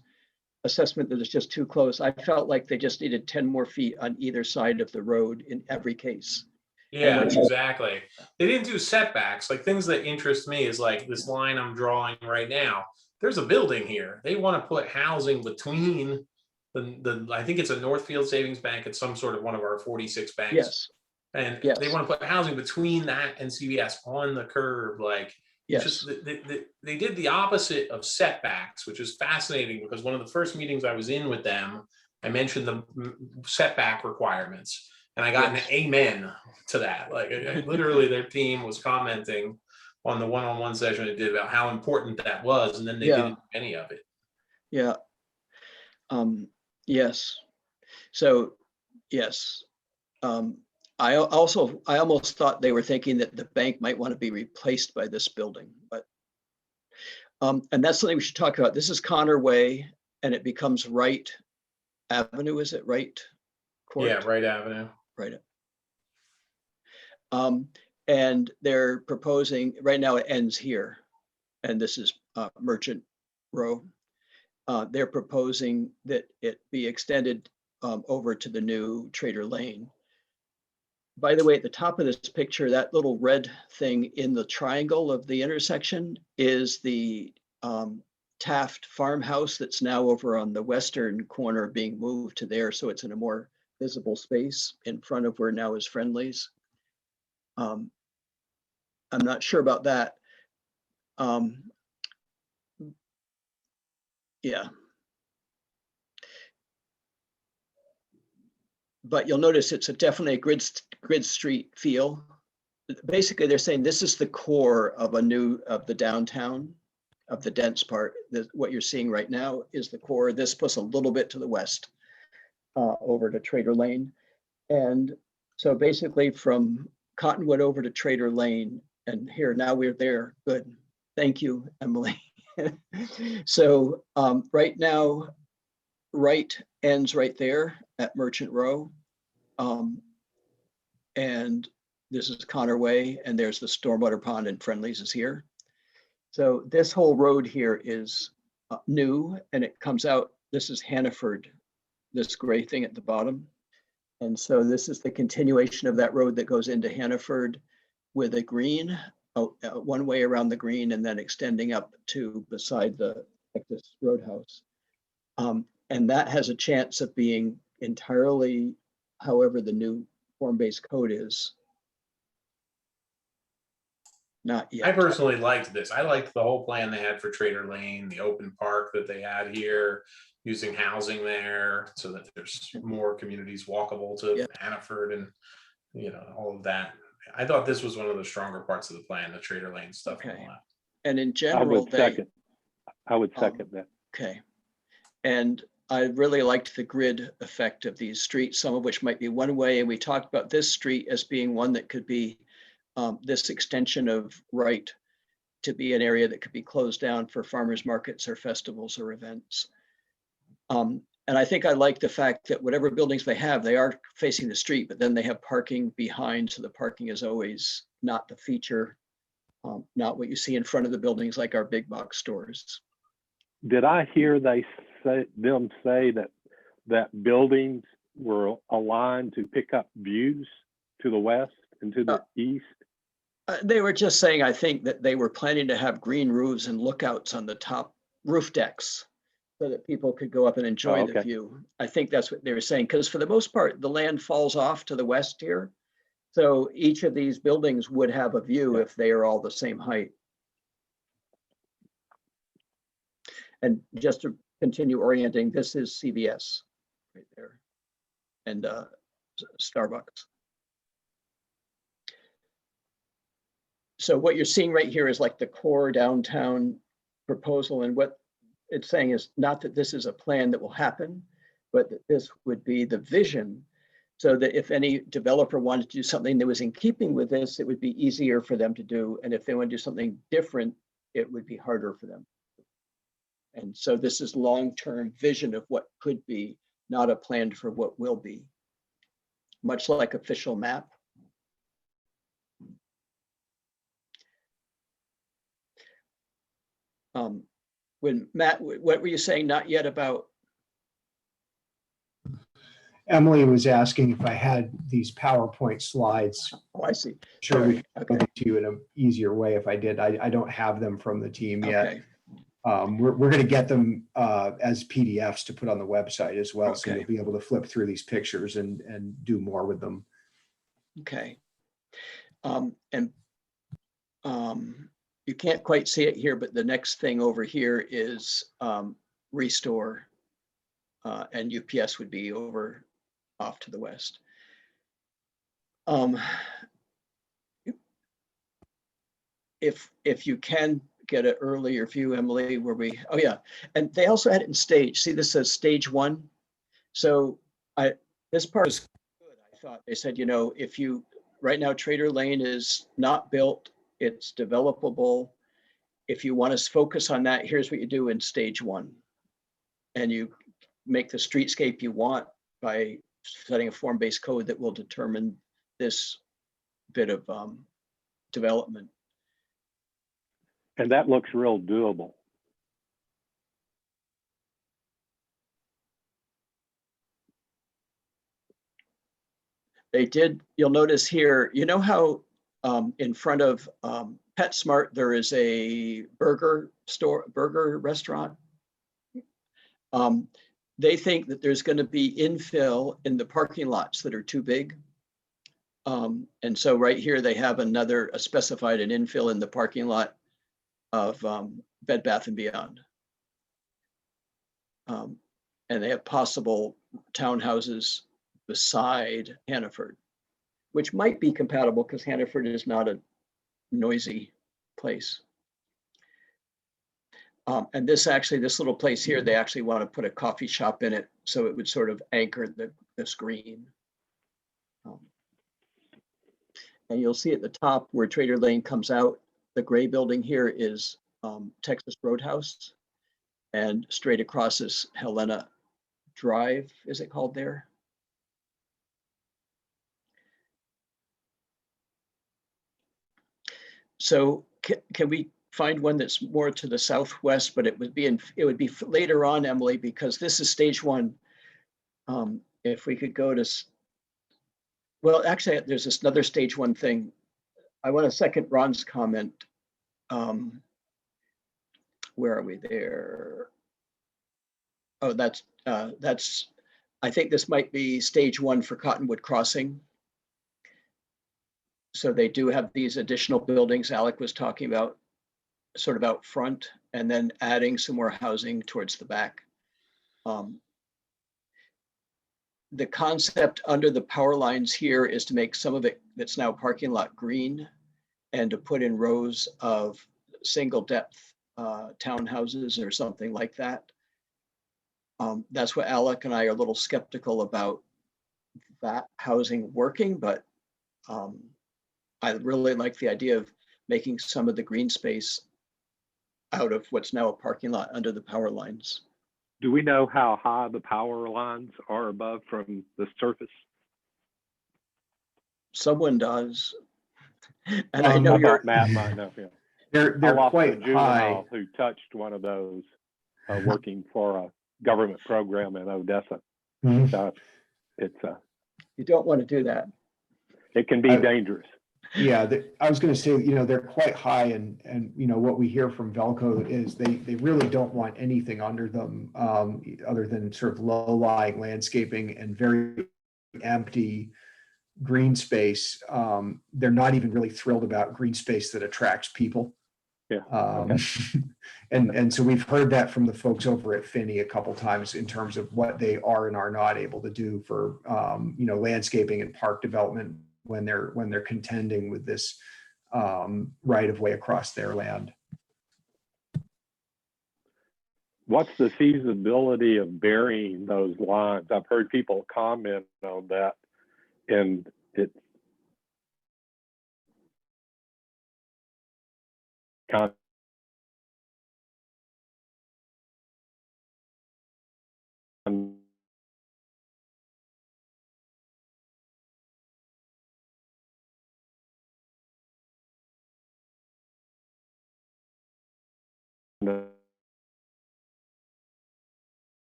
assessment that it's just too close. I felt like they just needed 10 more feet on either side of the road in every case. Yeah, exactly. They didn't do setbacks. Like, things that interest me is like this line I'm drawing right now. There's a building here. They want to put housing between the I think it's a Northfield Savings Bank. It's some sort of one of our 46 banks. Yes. And Yes. they want to put housing between that and CVS on the curb. Like, Yes. it's just they did the opposite of setbacks, which is fascinating, because one of the first meetings I was in with them, I mentioned the setback requirements, and I got Yes. an amen to that. Like, literally, their team was commenting on the one-on-one session I did about how important that was, and then they didn't do any of it. Yeah. Yes. So, yes. I almost thought they were thinking that the bank might want to be replaced by this building, but and that's something we should talk about. This is Connor Way, and it becomes Wright Avenue. Is it Wright Court? Yeah, Wright Avenue. Right. And they're proposing, right now it ends here, and this is Merchant Row. They're proposing that it be extended over to the new Trader Lane. By the way, at the top of this picture, that little red thing in the triangle of the intersection is the Taft farmhouse that's now over on the western corner, being moved to there. So it's in a more visible space in front of where now is Friendly's. I'm not sure about that. Yeah. But you'll notice it's definitely a grid street feel. Basically, they're saying this is the core of the downtown, of the dense part. What you're seeing right now is the core. This plus a little bit to the west, over to Trader Lane. And so basically from Cottonwood over to Trader Lane, and here, now we're there. Good. Thank you, Emily. So right now, Wright ends right there at Merchant Row. And this is Connor Way, and there's the Stormwater Pond, and Friendly's is here. So this whole road here is new, and it comes out, this is Hannaford, this gray thing at the bottom. And so this is the continuation of that road that goes into Hannaford with a green, one way around the green, and then extending up to beside the Texas Roadhouse. And that has a chance of being entirely however the new form-based code is. Not yet. I personally liked this. I liked the whole plan they had for Trader Lane, the open park that they had here, using housing there so that there's more communities walkable to Hannaford, and all of that. I thought this was one of the stronger parts of the plan, the Trader Lane stuff. Okay. And in general, I would second that. Okay. And I really liked the grid effect of these streets, some of which might be one way. And we talked about this street as being one that could be this extension of Wright to be an area that could be closed down for farmers markets or festivals or events. And I think I like the fact that whatever buildings they have, they are facing the street, but then they have parking behind. So the parking is always not the feature, not what you see in front of the buildings like our big box stores. Did I hear them say that buildings were aligned to pick up views to the west and to the east? They were just saying, I think that they were planning to have green roofs and lookouts on the top roof decks so that people could go up and enjoy the okay. view. I think that's what they were saying, because for the most part, the land falls off to the west here. So each of these buildings would have a view if they are all the same height. And just to continue orienting, this is CVS right there and Starbucks. So what you're seeing right here is like the core downtown proposal, and what it's saying is not that this is a plan that will happen, but that this would be the vision, so that if any developer wanted to do something that was in keeping with this, it would be easier for them to do. And if they want to do something different, it would be harder for them. And so this is long-term vision of what could be, not a plan for what will be, much like official map. When Matt, what were you saying? Not yet about? Emily was asking if I had these PowerPoint slides. Oh, I see. Sure, we can Okay. go to you in an easier way if I did. I don't have them from the team yet. Okay. We're going to get them as PDFs to put on the website as well. So Okay. you'll be able to flip through these pictures and do more with them. Okay. You can't quite see it here, but the next thing over here is Restore, and UPS would be over off to the west. If you can get an earlier view, Emily, where we, oh yeah, and they also had it in stage. See, this says stage 1. So this part is good. I thought they said, you know, if you, right now Trader Lane is not built, it's developable. If you want to focus on that, here's what you do in stage 1. And you make the streetscape you want by setting a form-based code that will determine this bit of development. And that looks real doable. They did, you'll notice here, you know how in front of PetSmart, there is a burger restaurant? They think that there's going to be infill in the parking lots that are too big. And so right here, they have a specified an infill in the parking lot of Bed Bath & Beyond. And they have possible townhouses beside Hannaford, which might be compatible because Hannaford is not a noisy place. And this little place here, they actually want to put a coffee shop in it, so it would sort of anchor this green. And you'll see at the top where Trader Lane comes out, the gray building here is Texas Roadhouse, and straight across is Helena Drive, is it called there? So can we find one that's more to the southwest, but it would be later on, Emily, because this is stage 1. If we could go to, well, actually, there's this another stage 1 thing. I want to second Ron's comment. Where are we there? Oh, that's, I think this might be stage 1 for Cottonwood Crossing. So they do have these additional buildings Alec was talking about, sort of out front, and then adding some more housing towards the back. The concept under the power lines here is to make some of it that's now parking lot green, and to put in rows of single depth townhouses or something like that. That's what Alec and I are a little skeptical about that housing working, but I really like the idea of making some of the green space out of what's now a parking lot under the power lines. Do we know how high the power lines are above from the surface? Someone does. And I know I you're, thought Matt might know. Yeah. They're I lost a quite high. juvenile who touched one of those working for a government program in Odessa. Mhm. So it's you don't want to do that. It can be dangerous. Yeah, I was going to say, they're quite high, and what we hear from Velco is they really don't want anything under them other than sort of low-lying landscaping and very empty green space. They're not even really thrilled about green space that attracts people. Yeah. And so we've heard that from the folks over at Finney a couple times in terms of what they are and are not able to do for landscaping and park development when they're contending with this right of way across their land. What's the feasibility of burying those lines? I've heard people comment on that, and it's kind of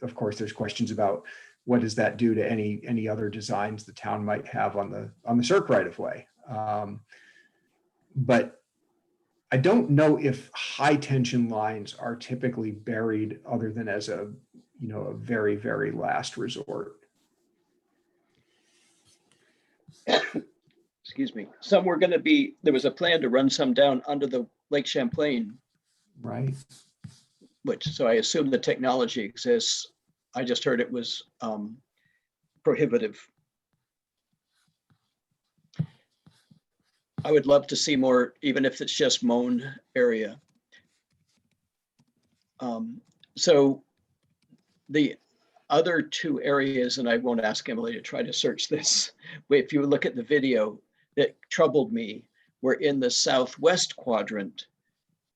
Of course, there's questions about what does that do to any other designs the town might have on the circ right of way. But I don't know if high tension lines are typically buried other than as a very, very last resort. Excuse me. Some were going to be, there was a plan to run some down under the Lake Champlain, Right. so I assume the technology exists. I just heard it was prohibitive. I would love to see more, even if it's just mown area. So the other two areas, and I won't ask Emily to try to search this, but if you look at the video, that troubled me were in the southwest quadrant.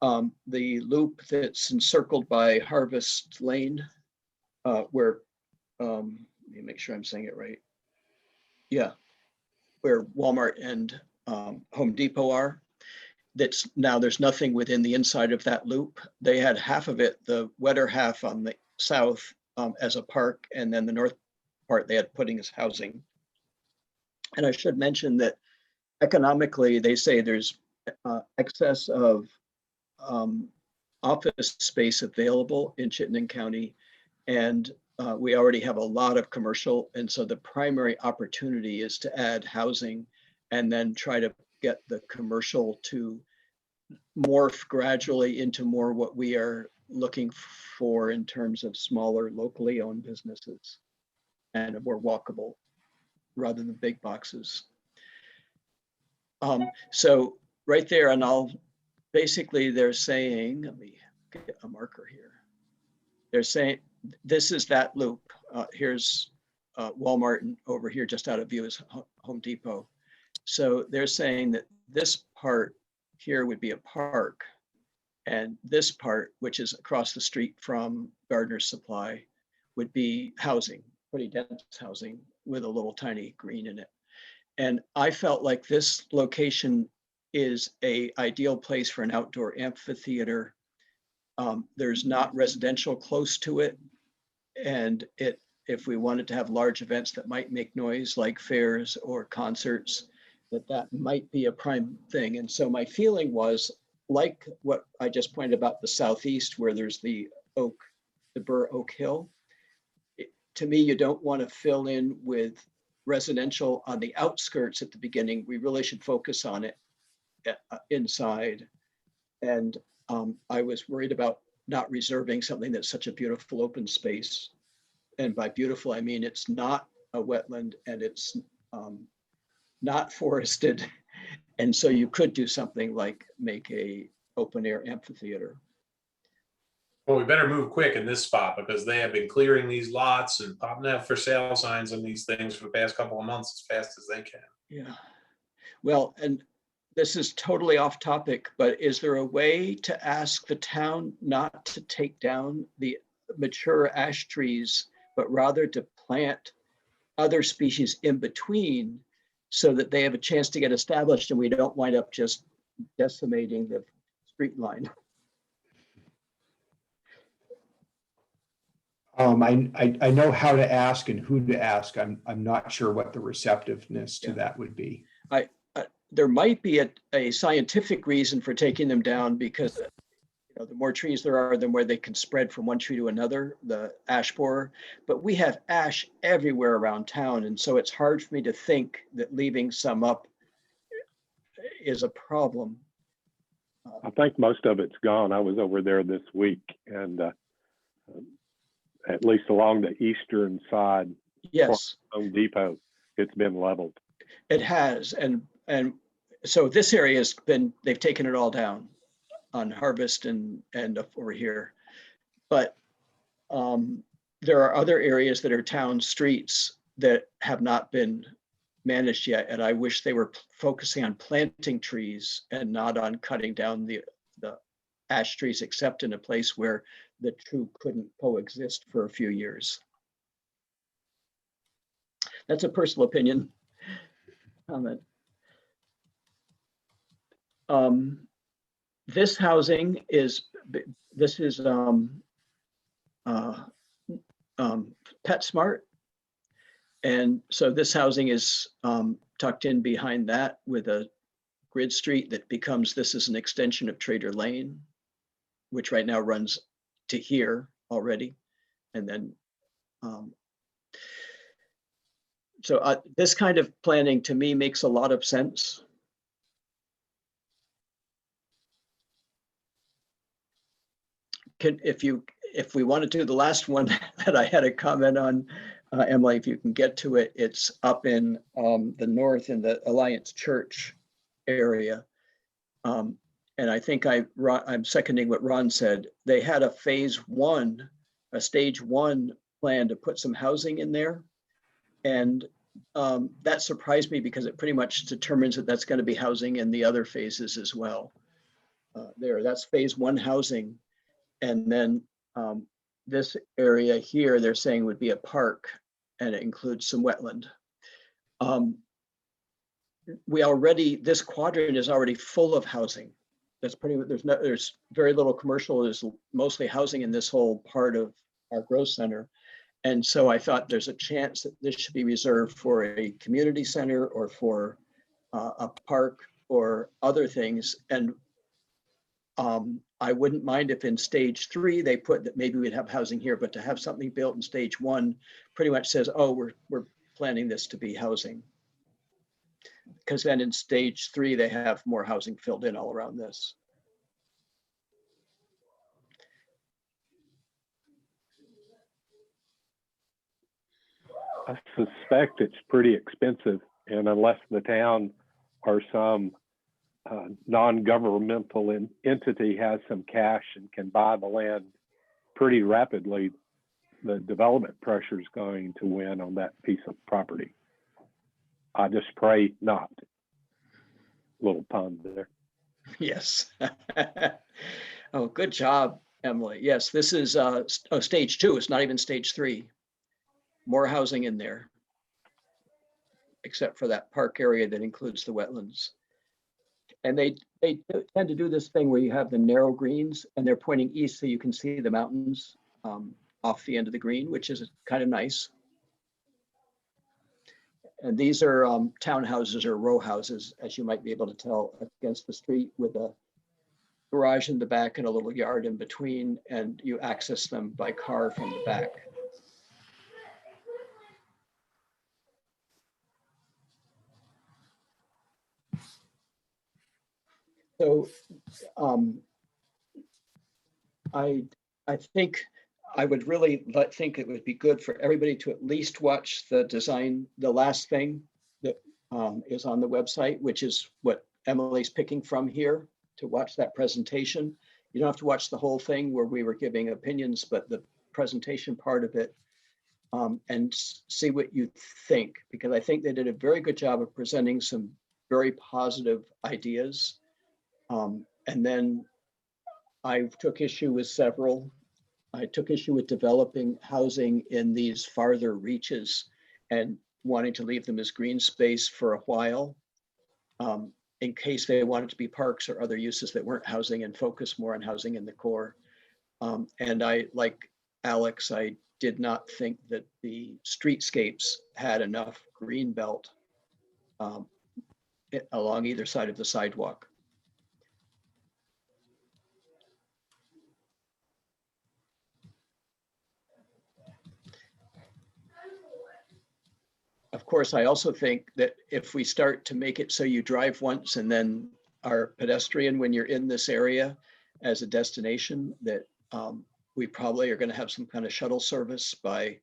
The loop that's encircled by Harvest Lane, where, let me make sure I'm saying it right. Yeah, where Walmart and Home Depot are. That's now, there's nothing within the inside of that loop. They had half of it, the wetter half on the south as a park, and then the north part they had putting as housing. And I should mention that economically, they say there's excess of office space available in Chittenden County, and we already have a lot of commercial, and so the primary opportunity is to add housing and then try to get the commercial to morph gradually into more what we are looking for in terms of smaller locally owned businesses and more walkable rather than big boxes. So right there, and basically they're saying, let me get a marker here. They're saying, this is that loop. Here's Walmart, and over here just out of view is Home Depot. So they're saying that this part here would be a park, and this part, which is across the street from Gardner's Supply, would be housing, pretty dense housing with a little tiny green in it. And I felt like this location is an ideal place for an outdoor amphitheater. There's not residential close to it. And if we wanted to have large events that might make noise, like fairs or concerts, that might be a prime thing. And so my feeling was, like what I just pointed about the southeast, where there's the Burr Oak Hill. To me, you don't want to fill in with residential on the outskirts at the beginning. We really should focus on it inside. And I was worried about not reserving something that's such a beautiful open space. And by beautiful, I mean it's not a wetland and it's not forested. And so you could do something like make a open air amphitheater. Well, we better move quick in this spot because they have been clearing these lots and popping out for sale signs on these things for the past couple of months as fast as they can. Yeah. Well, and this is totally off topic, but is there a way to ask the town not to take down the mature ash trees, but rather to plant other species in between so that they have a chance to get established and we don't wind up just decimating the street line. I know how to ask and who to ask. I'm not sure what the receptiveness to that would be. There might be a scientific reason for taking them down because the more trees there are, the more they can spread from one tree to another, the ash borer. But we have ash everywhere around town. And so it's hard for me to think that leaving some up is a problem. I think most of it's gone. I was over there this week, and at least along the eastern side, Yes, Home Depot, it's been leveled. it has. And so this area has been, they've taken it all down on Harvest and up over here. But there are other areas that are town streets that have not been managed yet. And I wish they were focusing on planting trees and not on cutting down the ash trees, except in a place where the two couldn't coexist for a few years. That's a personal opinion comment. This housing is, PetSmart. And so this housing is tucked in behind that with a grid street that becomes, this is an extension of Trader Lane, which right now runs to here already. And then, so this kind of planning to me makes a lot of sense. If we want to do the last one that I had a comment on, Emily, if you can get to it, it's up in the north in the Alliance Church area. And I think I'm seconding what Ron said. They had a stage one plan to put some housing in there. And that surprised me because it pretty much determines that that's going to be housing in the other phases as well. That's phase one housing. And then this area here, they're saying would be a park, and it includes some wetland. This quadrant is already full of housing. That's there's very little commercial. There's mostly housing in this whole part of our growth center. And so I thought there's a chance that this should be reserved for a community center or for a park or other things. And I wouldn't mind if in stage 3 they put that maybe we'd have housing here, but to have something built in stage 1 pretty much says, oh, we're planning this to be housing. Because then in stage 3 they have more housing filled in all around this. I suspect it's pretty expensive, and unless the town or some non-governmental entity has some cash and can buy the land pretty rapidly, the development pressure is going to win on that piece of property. I just pray not. Little pun there. Yes. Oh, good job, Emily. Yes, this is stage 2. It's not even stage 3. More housing in there, except for that park area that includes the wetlands. And they tend to do this thing where you have the narrow greens and they're pointing east so you can see the mountains off the end of the green, which is kind of nice. And these are townhouses or row houses, as you might be able to tell, against the street with a garage in the back and a little yard in between, and you access them by car from the back. So I think I would really think it would be good for everybody to at least watch the design, the last thing that is on the website, which is what Emily's picking from here, to watch that presentation. You don't have to watch the whole thing where we were giving opinions, but the presentation part of it, and see what you think, because I think they did a very good job of presenting some very positive ideas. And then I took issue with several. I took issue with developing housing in these farther reaches. And wanting to leave them as green space for a while, in case they wanted to be parks or other uses that weren't housing, and focus more on housing in the core. And I, like Alex, I did not think that the streetscapes had enough green belt along either side of the sidewalk. Of course, I also think that if we start to make it so you drive once and then are pedestrian when you're in this area as a destination, that we probably are going to have some kind of shuttle service by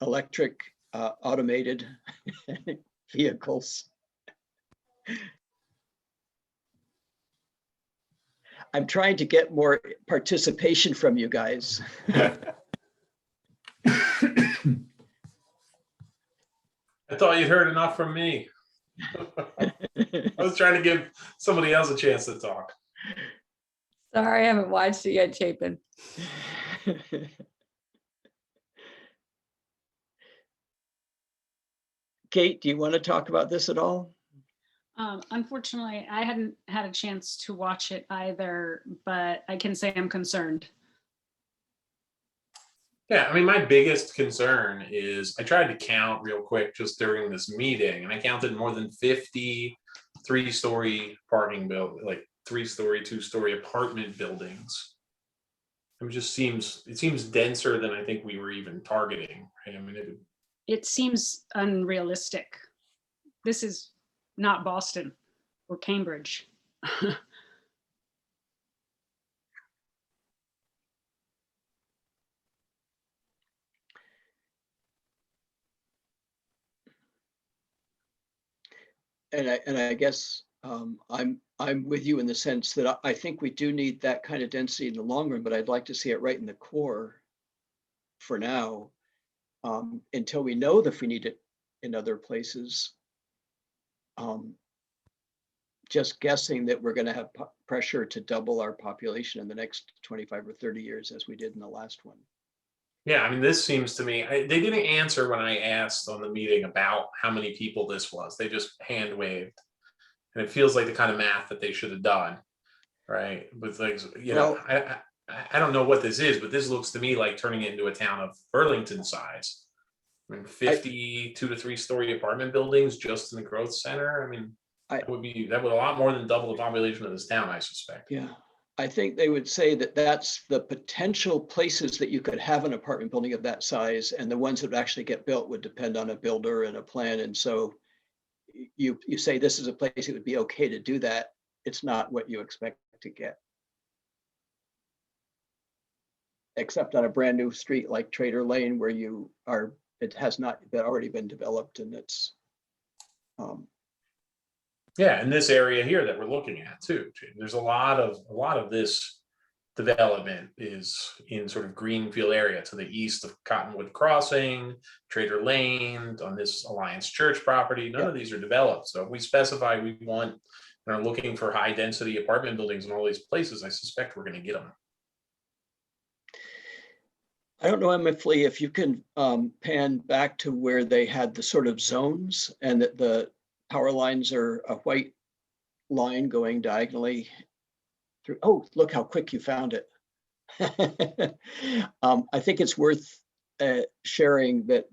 electric automated vehicles. I'm trying to get more participation from you guys. I thought you'd heard enough from me. I was trying to give somebody else a chance to talk. Sorry, I haven't watched it yet, Chapin. Kate, do you want to talk about this at all? Unfortunately, I hadn't had a chance to watch it either, but I can say I'm concerned. Yeah, I mean, my biggest concern is I tried to count real quick just during this meeting, and I counted more than 50 three-story parking build, like 3-story, 2-story apartment buildings. It just seems denser than I think we were even targeting. Right? I mean, It seems unrealistic. This is not Boston or Cambridge. And I guess I'm with you in the sense that I think we do need that kind of density in the long run, but I'd like to see it right in the core for now, until we know that we need it in other places. Just guessing that we're going to have pressure to double our population in the next 25 or 30 years as we did in the last one. yeah, I mean, this seems to me, they didn't answer when I asked on the meeting about how many people this was. They just hand waved. And it feels like the kind of math that they should have done, right? With like, you know, I don't know what this is, but this looks to me like turning it into a town of Burlington size. I mean, 50 2 to 3-story apartment buildings just in the growth center. I mean, that would a lot more than double the population of this town, I suspect. Yeah, I think they would say that that's the potential places that you could have an apartment building of that size, and the ones that would actually get built would depend on a builder and a plan. And so you say this is a place it would be okay to do that. It's not what you expect to get. Except on a brand new street like Trader Lane, where it has not already been developed, and it's yeah, in this area here that we're looking at too. There's a lot of this development is in sort of greenfield area to the east of Cottonwood Crossing, Trader Lane, on this Alliance Church property. None of these are developed. So if we specify we want and are looking for high density apartment buildings in all these places, I suspect we're going to get them. I don't know, Emma Flea, if you can pan back to where they had the sort of zones, and that the power lines are a white line going diagonally through. Oh, look how quick you found it. I think it's worth sharing that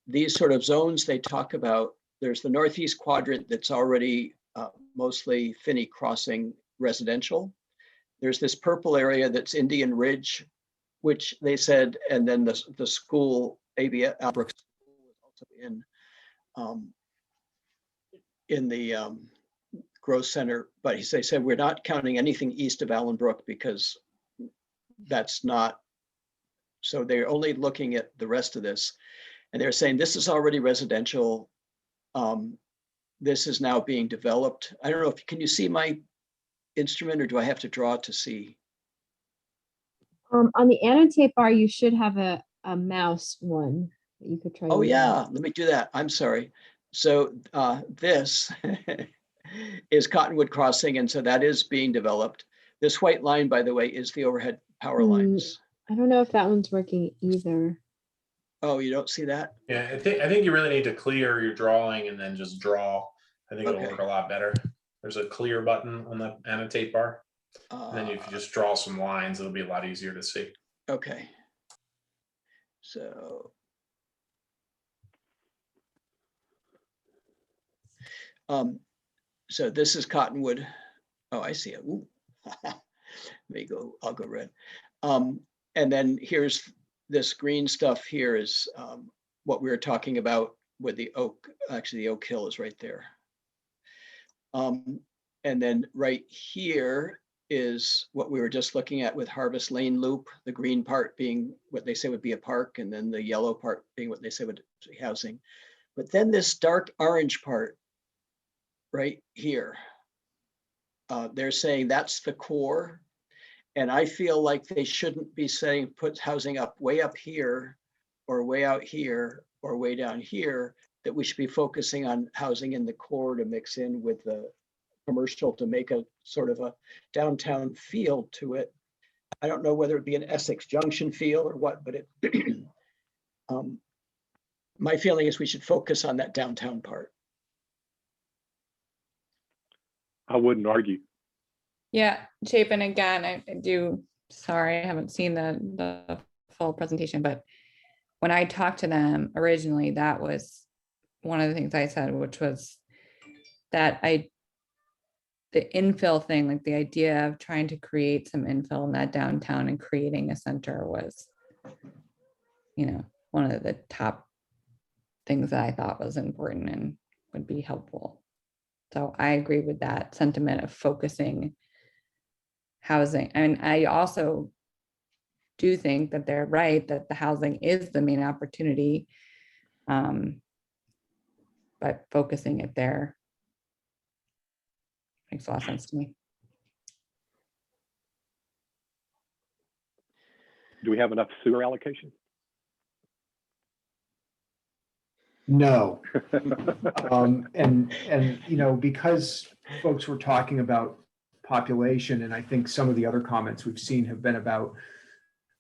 these sort of zones they talk about, there's the northeast quadrant that's already mostly Finney Crossing residential. There's this purple area that's Indian Ridge, which they said, and then the school, ABS Albrook School, was also in the growth center. But they said we're not counting anything east of Allenbrook because that's not. So they're only looking at the rest of this, and they're saying this is already residential. This is now being developed. I don't know if can you see my instrument, or do I have to draw it to see? On the annotate bar, you should have a mouse one that you could try. Oh yeah, let me do that. I'm sorry. So this is Cottonwood Crossing, and so that is being developed. This white line, by the way, is the overhead power lines. I don't know if that one's working either. Oh, you don't see that? Yeah, I think you really need to clear your drawing and then just draw. I think it'll Okay. work a lot better. There's a clear button on the annotate bar. And then if you just draw some lines, it'll be a lot easier to see. Okay. So. So this is Cottonwood. Oh, I see it. Ooh. Let me go, I'll go red. And then here's this green stuff here is what we were talking about with the oak. Actually, the Oak Hill is right there. And then right here is what we were just looking at with Harvest Lane Loop, the green part being what they say would be a park, and then the yellow part being what they say would be housing. But then this dark orange part right here, they're saying that's the core. And I feel like they shouldn't be saying put housing up here or way out here or way down here, that we should be focusing on housing in the core to mix in with the commercial to make a sort of a downtown feel to it. I don't know whether it be an Essex Junction feel or what, but it my feeling is we should focus on that downtown part. I wouldn't argue. Yeah, Chapin, again, I do, sorry, I haven't seen the full presentation, but when I talked to them originally, that was one of the things I said, which was that the infill thing, like the idea of trying to create some infill in that downtown and creating a center was, you know, one of the top things that I thought was important and would be helpful. So I agree with that sentiment of focusing housing. And I also do think that they're right, that the housing is the main opportunity. But focusing it there makes a lot of sense to me. Do we have enough sewer allocation? No. And you know, because folks were talking about population, and I think some of the other comments we've seen have been about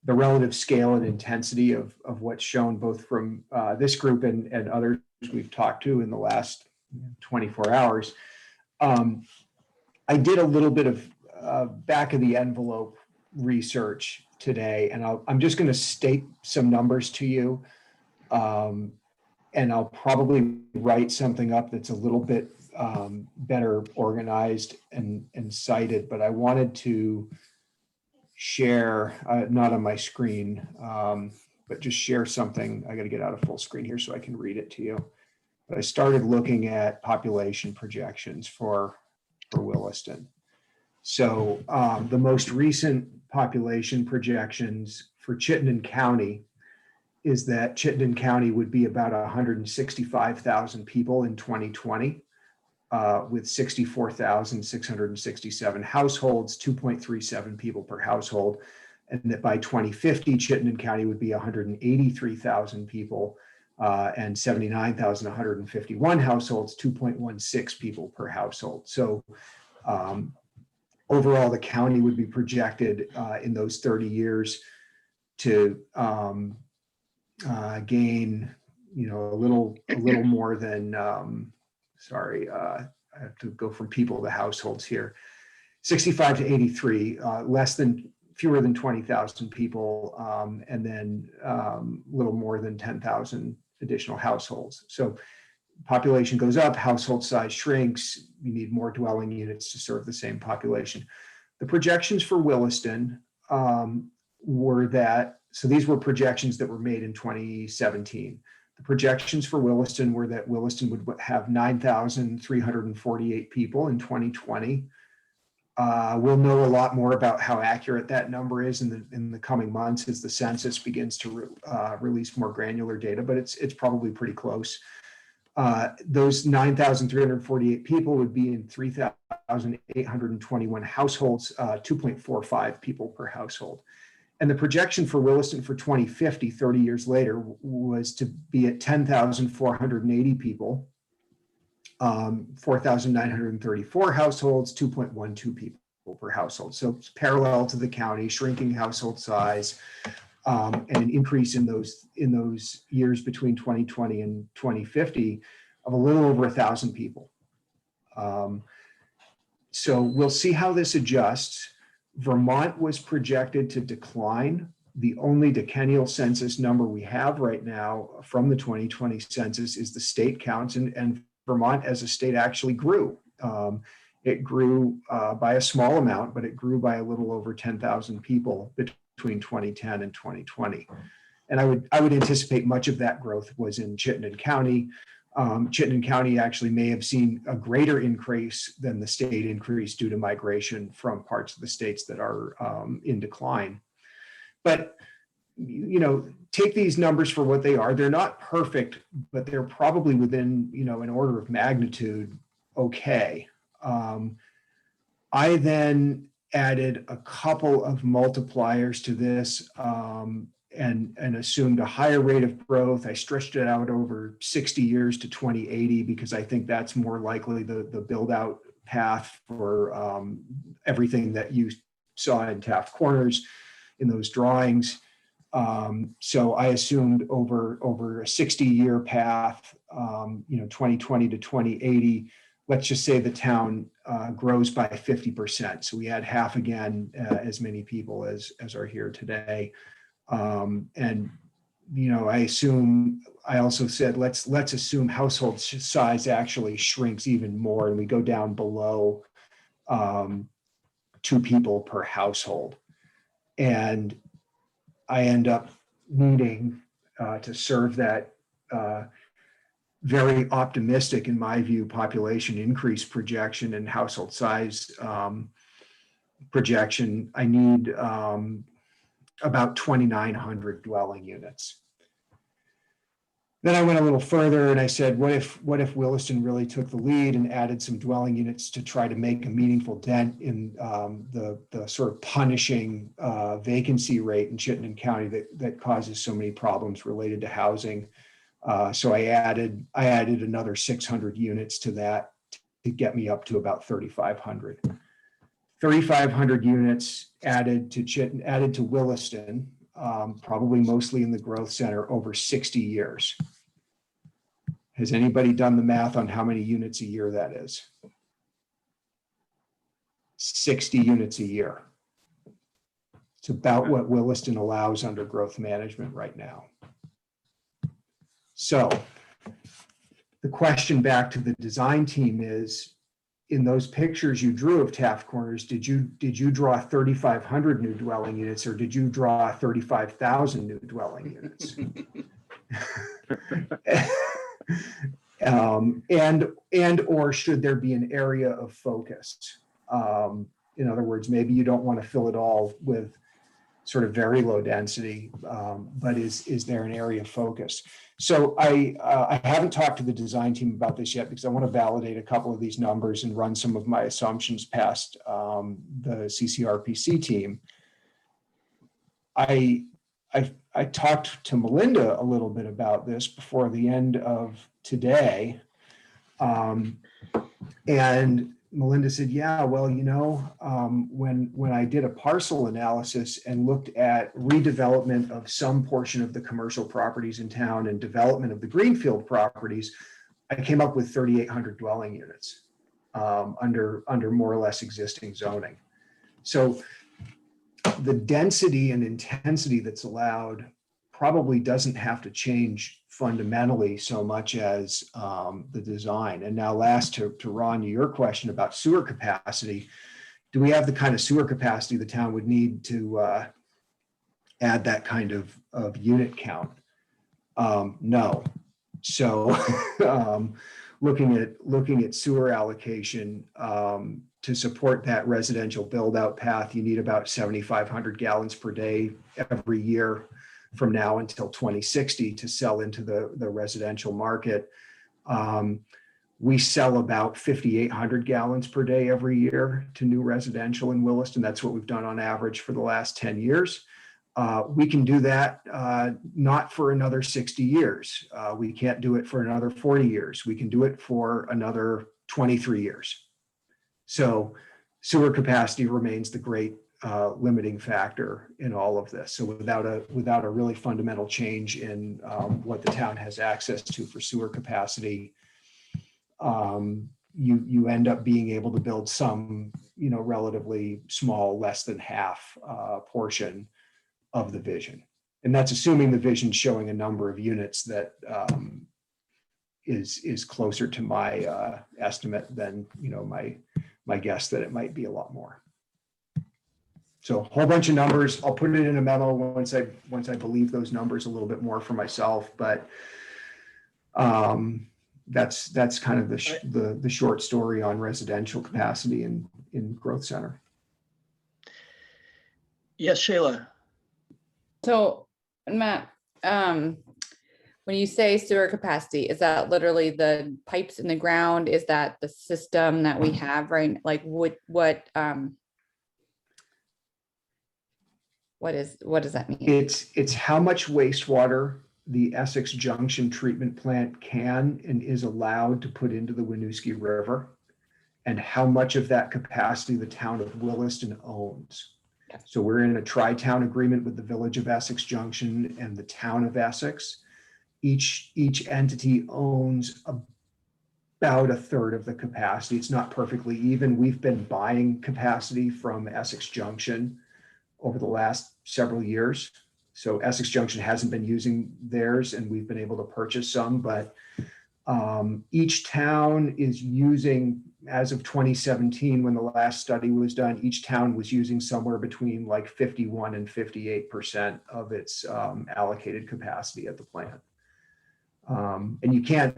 the relative scale and intensity of what's shown both from this group and others we've talked to in the last 24 hours. I did a little bit of back of the envelope research today, and I'm just going to state some numbers to you. And I'll probably write something up that's a little bit better organized and cited, but I wanted to share, not on my screen, but just share something. I got to get out of full screen here so I can read it to you. But I started looking at population projections for Williston. So the most recent population projections for Chittenden County is that Chittenden County would be about 165,000 people in 2020, with 64,667 households, 2.37 people per household, and that by 2050, Chittenden County would be 183,000 people and 79,151 households, 2.16 people per household. So overall, the county would be projected in those 30 years to gain, you know, a little more than, I have to go from people to households here, 65 to 83, fewer than 20,000 people, and then a little more than 10,000 additional households. So population goes up, household size shrinks, you need more dwelling units to serve the same population. The projections for Williston were that, so these were projections that were made in 2017. The projections for Williston were that Williston would have 9,348 people in 2020. We'll know a lot more about how accurate that number is in the coming months as the census begins to release more granular data, but it's probably pretty close. Those 9,348 people would be in 3,821 households, 2.45 people per household. And the projection for Williston for 2050, 30 years later, was to be at 10,480 people, 4,934 households, 2.12 people per household. So it's parallel to the county, shrinking household size, and an increase in those years between 2020 and 2050 of a little over 1,000 people. So we'll see how this adjusts. Vermont was projected to decline. The only decennial census number we have right now from the 2020 census is the state counts, and Vermont as a state actually grew. It grew by a small amount, but it grew by a little over 10,000 people between 2010 and 2020. And I would anticipate much of that growth was in Chittenden County. Chittenden County actually may have seen a greater increase than the state increase due to migration from parts of the states that are in decline. But, you know, take these numbers for what they are. They're not perfect, but they're probably within, you know, an order of magnitude okay. I then added a couple of multipliers to this and assumed a higher rate of growth. I stretched it out over 60 years to 2080 because I think that's more likely the build out path for everything that you saw in Taft Corners in those drawings. So I assumed over a 60-year path, you know, 2020 to 2080, let's just say the town grows by 50%. So we add half again, as many people as are here today. And, you know, I also said, let's assume household size actually shrinks even more and we go down below 2 people per household. And I end up needing to serve that very optimistic, in my view, population increase projection and household size projection. I need about 2,900 dwelling units. Then I went a little further and I said, what if Williston really took the lead and added some dwelling units to try to make a meaningful dent in the sort of punishing vacancy rate in Chittenden County that causes so many problems related to housing. So I added another 600 units to that to get me up to about 3,500. 3,500 units added to Williston, probably mostly in the growth center over 60 years. Has anybody done the math on how many units a year that is? 60 units a year. It's about what Williston allows under growth management right now. So the question back to the design team is, in those pictures you drew of Taft Corners, did you draw 3,500 new dwelling units or did you draw 35,000 new dwelling units? And or should there be an area of focus? In other words, maybe you don't want to fill it all with sort of very low density, but is there an area of focus? So I haven't talked to the design team about this yet because I want to validate a couple of these numbers and run some of my assumptions past the CCRPC team. I talked to Melinda a little bit about this before the end of today. And Melinda said, yeah, well, you know, when I did a parcel analysis and looked at redevelopment of some portion of the commercial properties in town and development of the greenfield properties, I came up with 3,800 dwelling units under more or less existing zoning. So the density and intensity that's allowed probably doesn't have to change fundamentally so much as the design. And now last to Ron, your question about sewer capacity, do we have the kind of sewer capacity the town would need to add that kind of unit count? No. So looking at sewer allocation to support that residential build out path, you need about 7,500 gallons per day every year from now until 2060 to sell into the residential market. We sell about 5,800 gallons per day every year to new residential in Williston. That's what we've done on average for the last 10 years. We can do that not for another 60 years. We can't do it for another 40 years. We can do it for another 23 years. So sewer capacity remains the great limiting factor in all of this. So without a really fundamental change in what the town has access to for sewer capacity, you end up being able to build some, relatively small, less than half portion of the vision. And that's assuming the vision showing a number of units that is closer to my estimate than, my guess that it might be a lot more. So a whole bunch of numbers. I'll put it in a memo once I believe those numbers a little bit more for myself. But that's kind of the short story on residential capacity in growth center. Yes, Shayla. So Matt, when you say sewer capacity, is that literally the pipes in the ground? Is that the system that we have, right? Like what does that mean? It's how much wastewater the Essex Junction treatment plant can and is allowed to put into the Winooski River, and how much of that capacity the town of Williston owns. So we're in a tri-town agreement with the village of Essex Junction and the town of Essex. Each entity owns about a third of the capacity. It's not perfectly even. We've been buying capacity from Essex Junction over the last several years. So Essex Junction hasn't been using theirs, and we've been able to purchase some, but each town is using, as of 2017, when the last study was done, each town was using somewhere between like 51 and 58% of its allocated capacity at the plant. And you can't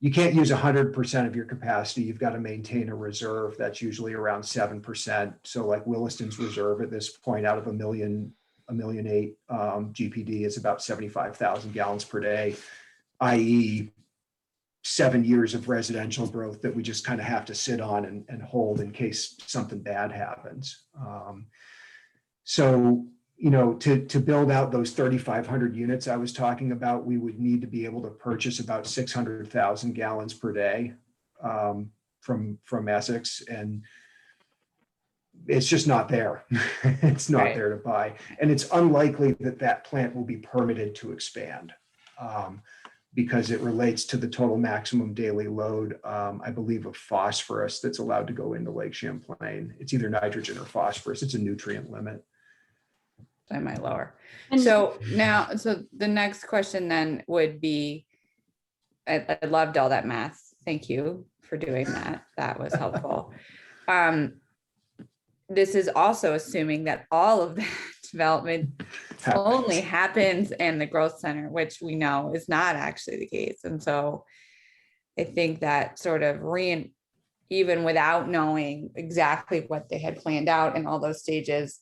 use 100% of your capacity. You've got to maintain a reserve that's usually around 7%. So like Williston's reserve at this point, out of 1.8 million GPD, is about 75,000 gallons per day, i.e. 7 years of residential growth that we just kind of have to sit on and hold in case something bad happens. So, to build out those 3,500 units I was talking about, we would need to be able to purchase about 600,000 gallons per day from Essex, and it's just not there. It's not Right. there to buy, and it's unlikely that plant will be permitted to expand. Because it relates to the total maximum daily load, I believe, of phosphorus that's allowed to go into Lake Champlain. It's either nitrogen or phosphorus. It's a nutrient limit. I might lower. And- So the next question then would be, I loved all that math. Thank you for doing that. That was helpful. This is also assuming that all of that development only happens in the growth center, which we know is not actually the case. And so I think that sort of even without knowing exactly what they had planned out in all those stages,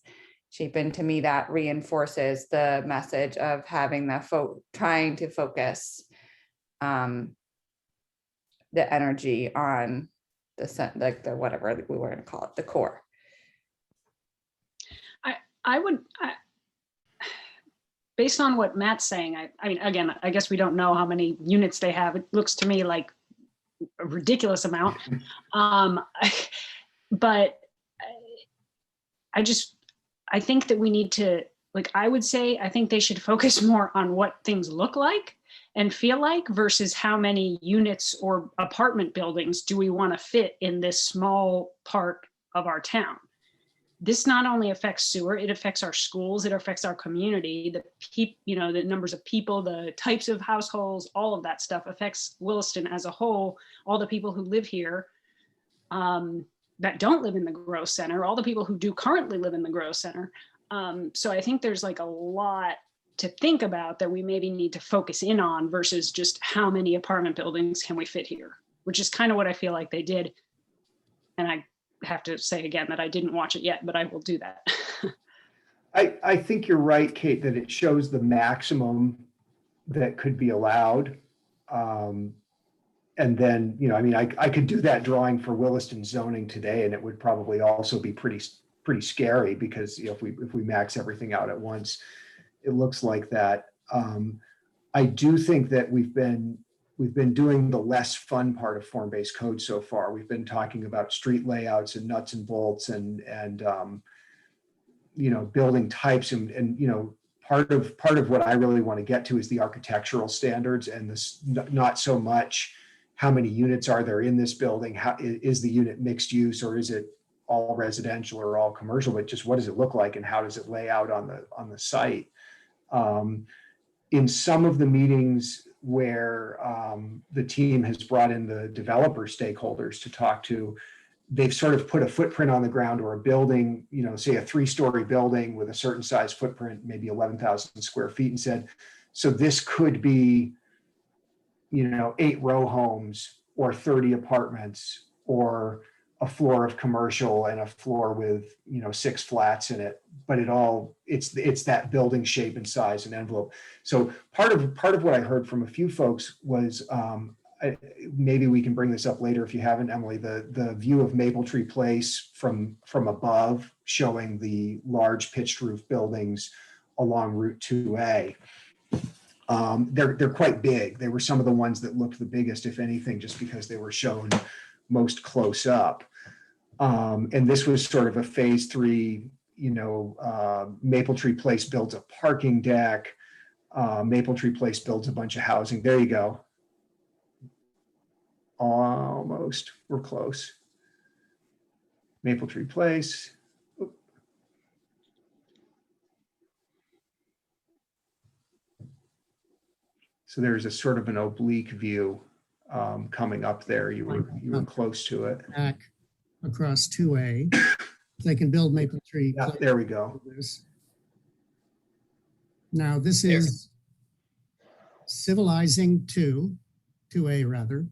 Chapin, to me, that reinforces the message of having trying to focus the energy on the whatever we were going to call it, the core. Based on what Matt's saying, I mean, again, I guess we don't know how many units they have. It looks to me like a ridiculous amount. But I think that we need to, I think they should focus more on what things look like and feel like versus how many units or apartment buildings do we want to fit in this small part of our town. This not only affects sewer, it affects our schools, it affects our community, the numbers of people, the types of households, all of that stuff affects Williston as a whole, all the people who live here that don't live in the growth center, all the people who do currently live in the growth center. So I think there's like a lot to think about that we maybe need to focus in on versus just how many apartment buildings can we fit here, which is kind of what I feel like they did. And I have to say again that I didn't watch it yet, but I will do that. I think you're right, Kate, that it shows the maximum that could be allowed. And then, I could do that drawing for Williston zoning today, and it would probably also be pretty scary because if we max everything out at once, it looks like that. I do think that we've been doing the less fun part of form-based code so far. We've been talking about street layouts and nuts and bolts and building types and part of what I really want to get to is the architectural standards, and this not so much how many units are there in this building, how is the unit mixed use, or is it all residential or all commercial, but just what does it look like and how does it lay out on the site. In some of the meetings where the team has brought in the developer stakeholders to talk to, they've sort of put a footprint on the ground, or a building, say a 3-story building with a certain size footprint, maybe 11,000 square feet, and said, so this could be, 8 row homes or 30 apartments or a floor of commercial and a floor with, 6 flats in it, but it's that building shape and size and envelope. So part of what I heard from a few folks was, maybe we can bring this up later if you haven't, Emily, the view of Maple Tree Place from above, showing the large pitched roof buildings along Route 2A. They're quite big. They were some of the ones that looked the biggest, if anything, just because they were shown most close up. And this was sort of a phase 3, Maple Tree Place builds a parking deck. Maple Tree Place builds a bunch of housing. There you go. Almost, we're close. Maple Tree Place. Oop. So there's a sort of an oblique view coming up there. You were close to it. Back across 2A. They can build Maple Tree. Yeah, there we go. Now this is civilizing 2A rather.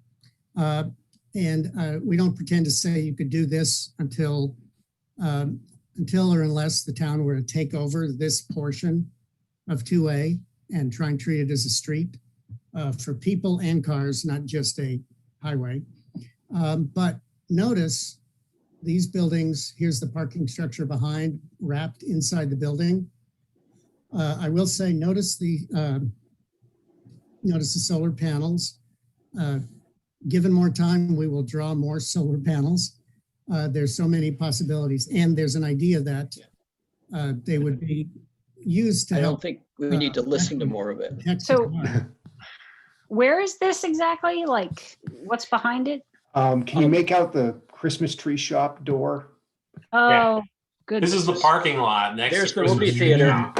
And we don't pretend to say you could do this until or unless the town were to take over this portion of 2A and try and treat it as a street for people and cars, not just a highway. But notice these buildings, here's the parking structure behind, wrapped inside the building. I will say, notice the solar panels. Given more time, we will draw more solar panels. There's so many possibilities. And there's an idea that they would be used to I help. don't think we need to listen to more of it. So where is this exactly? Like, what's behind it? Can you make out the Christmas tree shop door? Oh, good. This is the parking lot next There's to the Christmas movie Tree theater. Shop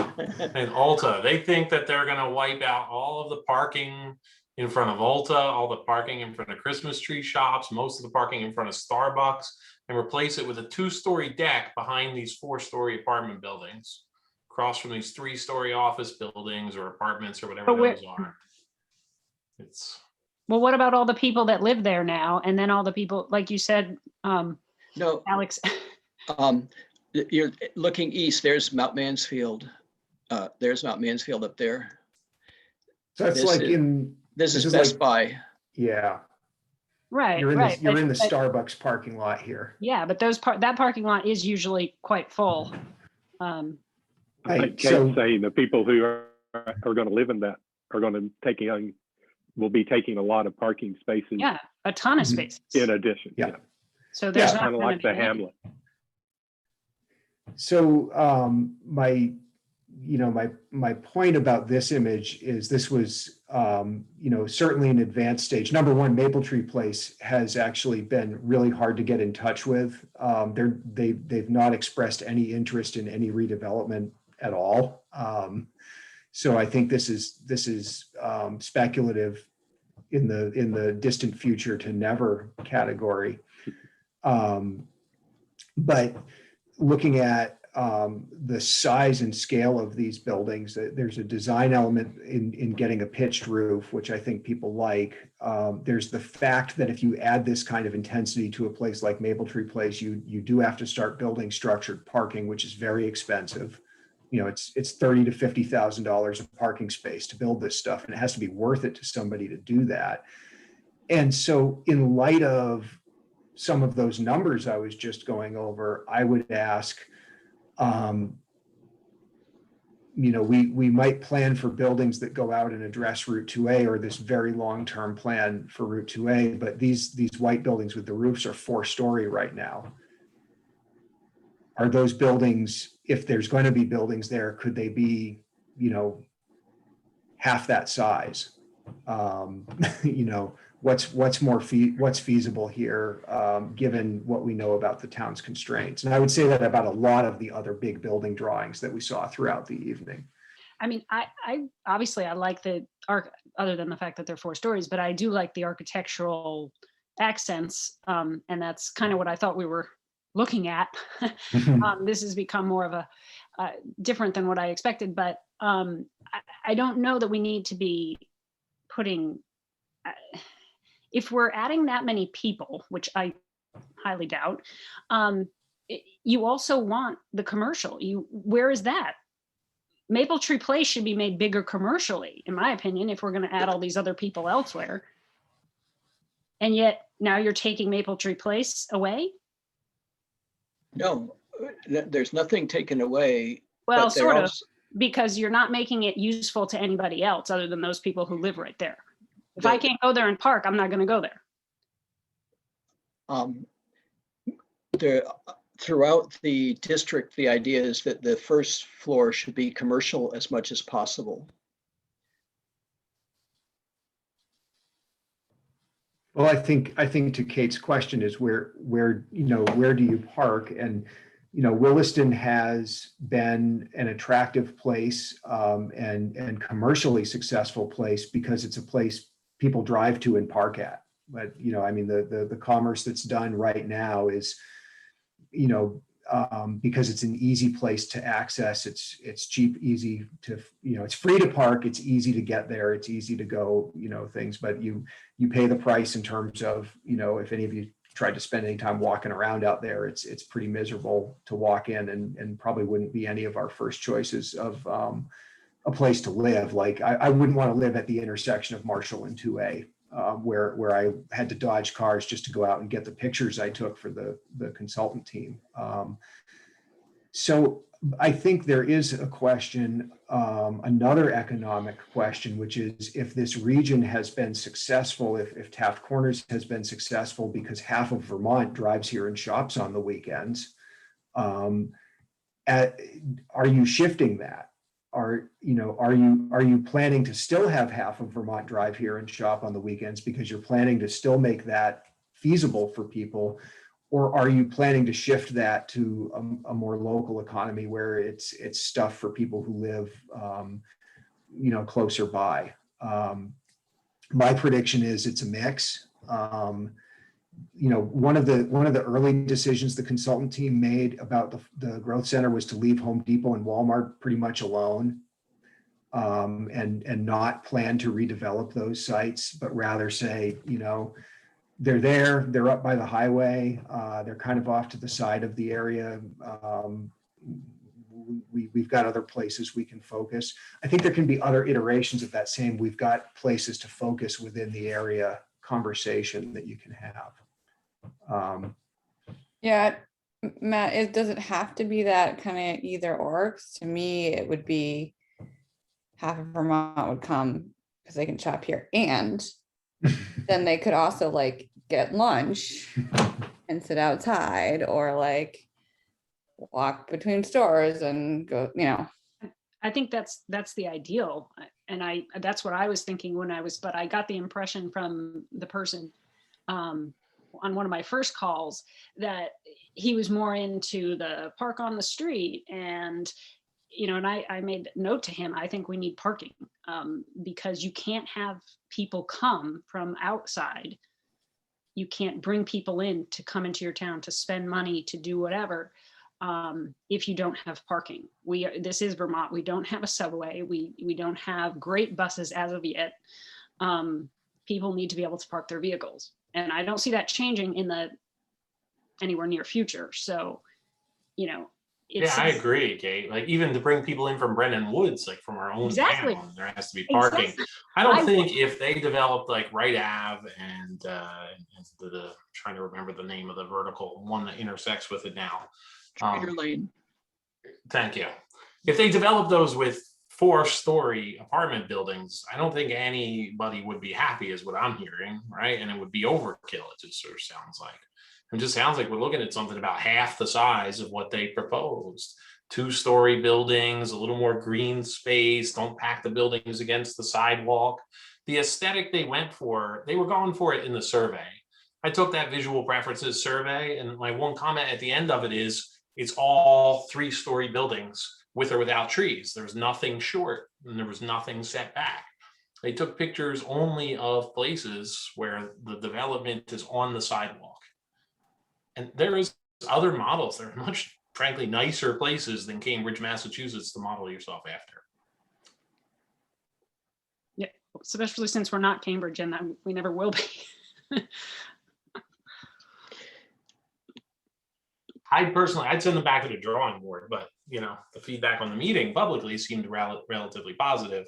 and Ulta. They think that they're going to wipe out all of the parking in front of Ulta, all the parking in front of Christmas tree shops, most of the parking in front of Starbucks, and replace it with a 2-story deck behind these 4-story apartment buildings, across from these 3-story office buildings or apartments or whatever those are. Well, what about all the people that live there now? And then all the people, like you said, No, Alex. You're looking east. There's Mount Mansfield. There's Mount Mansfield up there. So that's This is Best Buy. Yeah. Right. You're in the But Starbucks parking lot here. yeah, but that parking lot is usually quite full. I think Kate's saying the people who are going to live in that are going to will be taking a lot of parking spaces. Yeah, a ton of spaces. In addition. Yeah. So there's kind of like the Hamlet. So my point about this image is this was certainly an advanced stage. Number one, Maple Tree Place has actually been really hard to get in touch with. They've not expressed any interest in any redevelopment at all. So I think this is speculative in the distant future to never category. But looking at the size and scale of these buildings, there's a design element in getting a pitched roof, which I think people like. There's the fact that if you add this kind of intensity to a place like Maple Tree Place, you do have to start building structured parking, which is very expensive. It's $30,000 to $50,000 of parking space to build this stuff, and it has to be worth it to somebody to do that. And so in light of some of those numbers I was just going over, I would ask, we might plan for buildings that go out and address Route 2A or this very long-term plan for Route 2A, but these white buildings with the roofs are 4-story right now. are those buildings, if there's going to be buildings there, could they be, half that size? What's feasible here, given what we know about the town's constraints? And I would say that about a lot of the other big building drawings that we saw throughout the evening. I mean, I obviously I like the arc, other than the fact that they're 4 stories, but I do like the architectural accents. And that's kind of what I thought we were looking at. This has become more of a different than what I expected, but I don't know that we need to be putting, if we're adding that many people, which I highly doubt, you also want the commercial. Where is that? Maple Tree Place should be made bigger commercially, in my opinion, if we're going to add all these other people elsewhere. And yet now you're taking Maple Tree Place away? No, there's nothing taken away. Well, but they're sort of, also- because you're not making it useful to anybody else other than those people who live right there. If I can't go there and park, I'm not going to go there. Throughout the district, the idea is that the first floor should be commercial as much as possible. Well, I think to Kate's question is where do you park? And Williston has been an attractive place and commercially successful place because it's a place people drive to and park at. But I mean, the commerce that's done right now is, because it's an easy place to access. It's cheap, easy to, it's free to park. It's easy to get there. It's easy to go, things. But you pay the price in terms of, if any of you tried to spend any time walking around out there, it's pretty miserable to walk in, and probably wouldn't be any of our first choices of a place to live. Like I wouldn't want to live at the intersection of Marshall and 2A, where I had to dodge cars just to go out and get the pictures I took for the consultant team. So I think there is a question, another economic question, which is if this region has been successful, if Taft Corners has been successful because half of Vermont drives here and shops on the weekends, are you shifting that? Are you planning to still have half of Vermont drive here and shop on the weekends because you're planning to still make that feasible for people? Or are you planning to shift that to a more local economy where it's stuff for people who live, closer by? My prediction is it's a mix. One of the early decisions the consultant team made about the growth center was to leave Home Depot and Walmart pretty much alone, and not plan to redevelop those sites, but rather say, they're up by the highway. They're kind of off to the side of the area. We've got other places we can focus. I think there can be other iterations of that same we've got places to focus within the area conversation that you can have. Yeah, Matt, does it have to be that kind of either or? 'Cause to me, it would be half of Vermont would come because they can shop here, and then they could also get lunch and sit outside, or walk between stores and go, I think that's the ideal. And that's what I was thinking but I got the impression from the person on one of my first calls that he was more into the park on the street, and and I made note to him, I think we need parking, because you can't have people come from outside. You can't bring people in to come into your town to spend money, to do whatever, if you don't have parking. This is Vermont. We don't have a subway. We don't have great buses as of yet. People need to be able to park their vehicles, and I don't see that changing in the anywhere near future. So, I agree, Kate. Even to bring people in from Brennan Woods, from our own Exactly. town, there has to be parking. Exactly. I don't think if they developed Wright Ave and the trying to remember the name of the vertical one that intersects with it now. Trader Lane. Thank you. If they develop those with 4-story apartment buildings, I don't think anybody would be happy, is what I'm hearing, right? And it would be overkill, it just sort of sounds like. It just sounds like we're looking at something about half the size of what they proposed. 2-story buildings, a little more green space, don't pack the buildings against the sidewalk. The aesthetic they went for, they were going for it in the survey. I took that visual preferences survey, and my one comment at the end of it is, it's all 3-story buildings with or without trees. There was nothing short and there was nothing set back. They took pictures only of places where the development is on the sidewalk. And there is other models. There are much, frankly, nicer places than Cambridge, Massachusetts to model yourself after. Yeah, especially since we're not Cambridge, and we never will be. I'd send them back to the drawing board, but the feedback on the meeting publicly seemed relatively positive.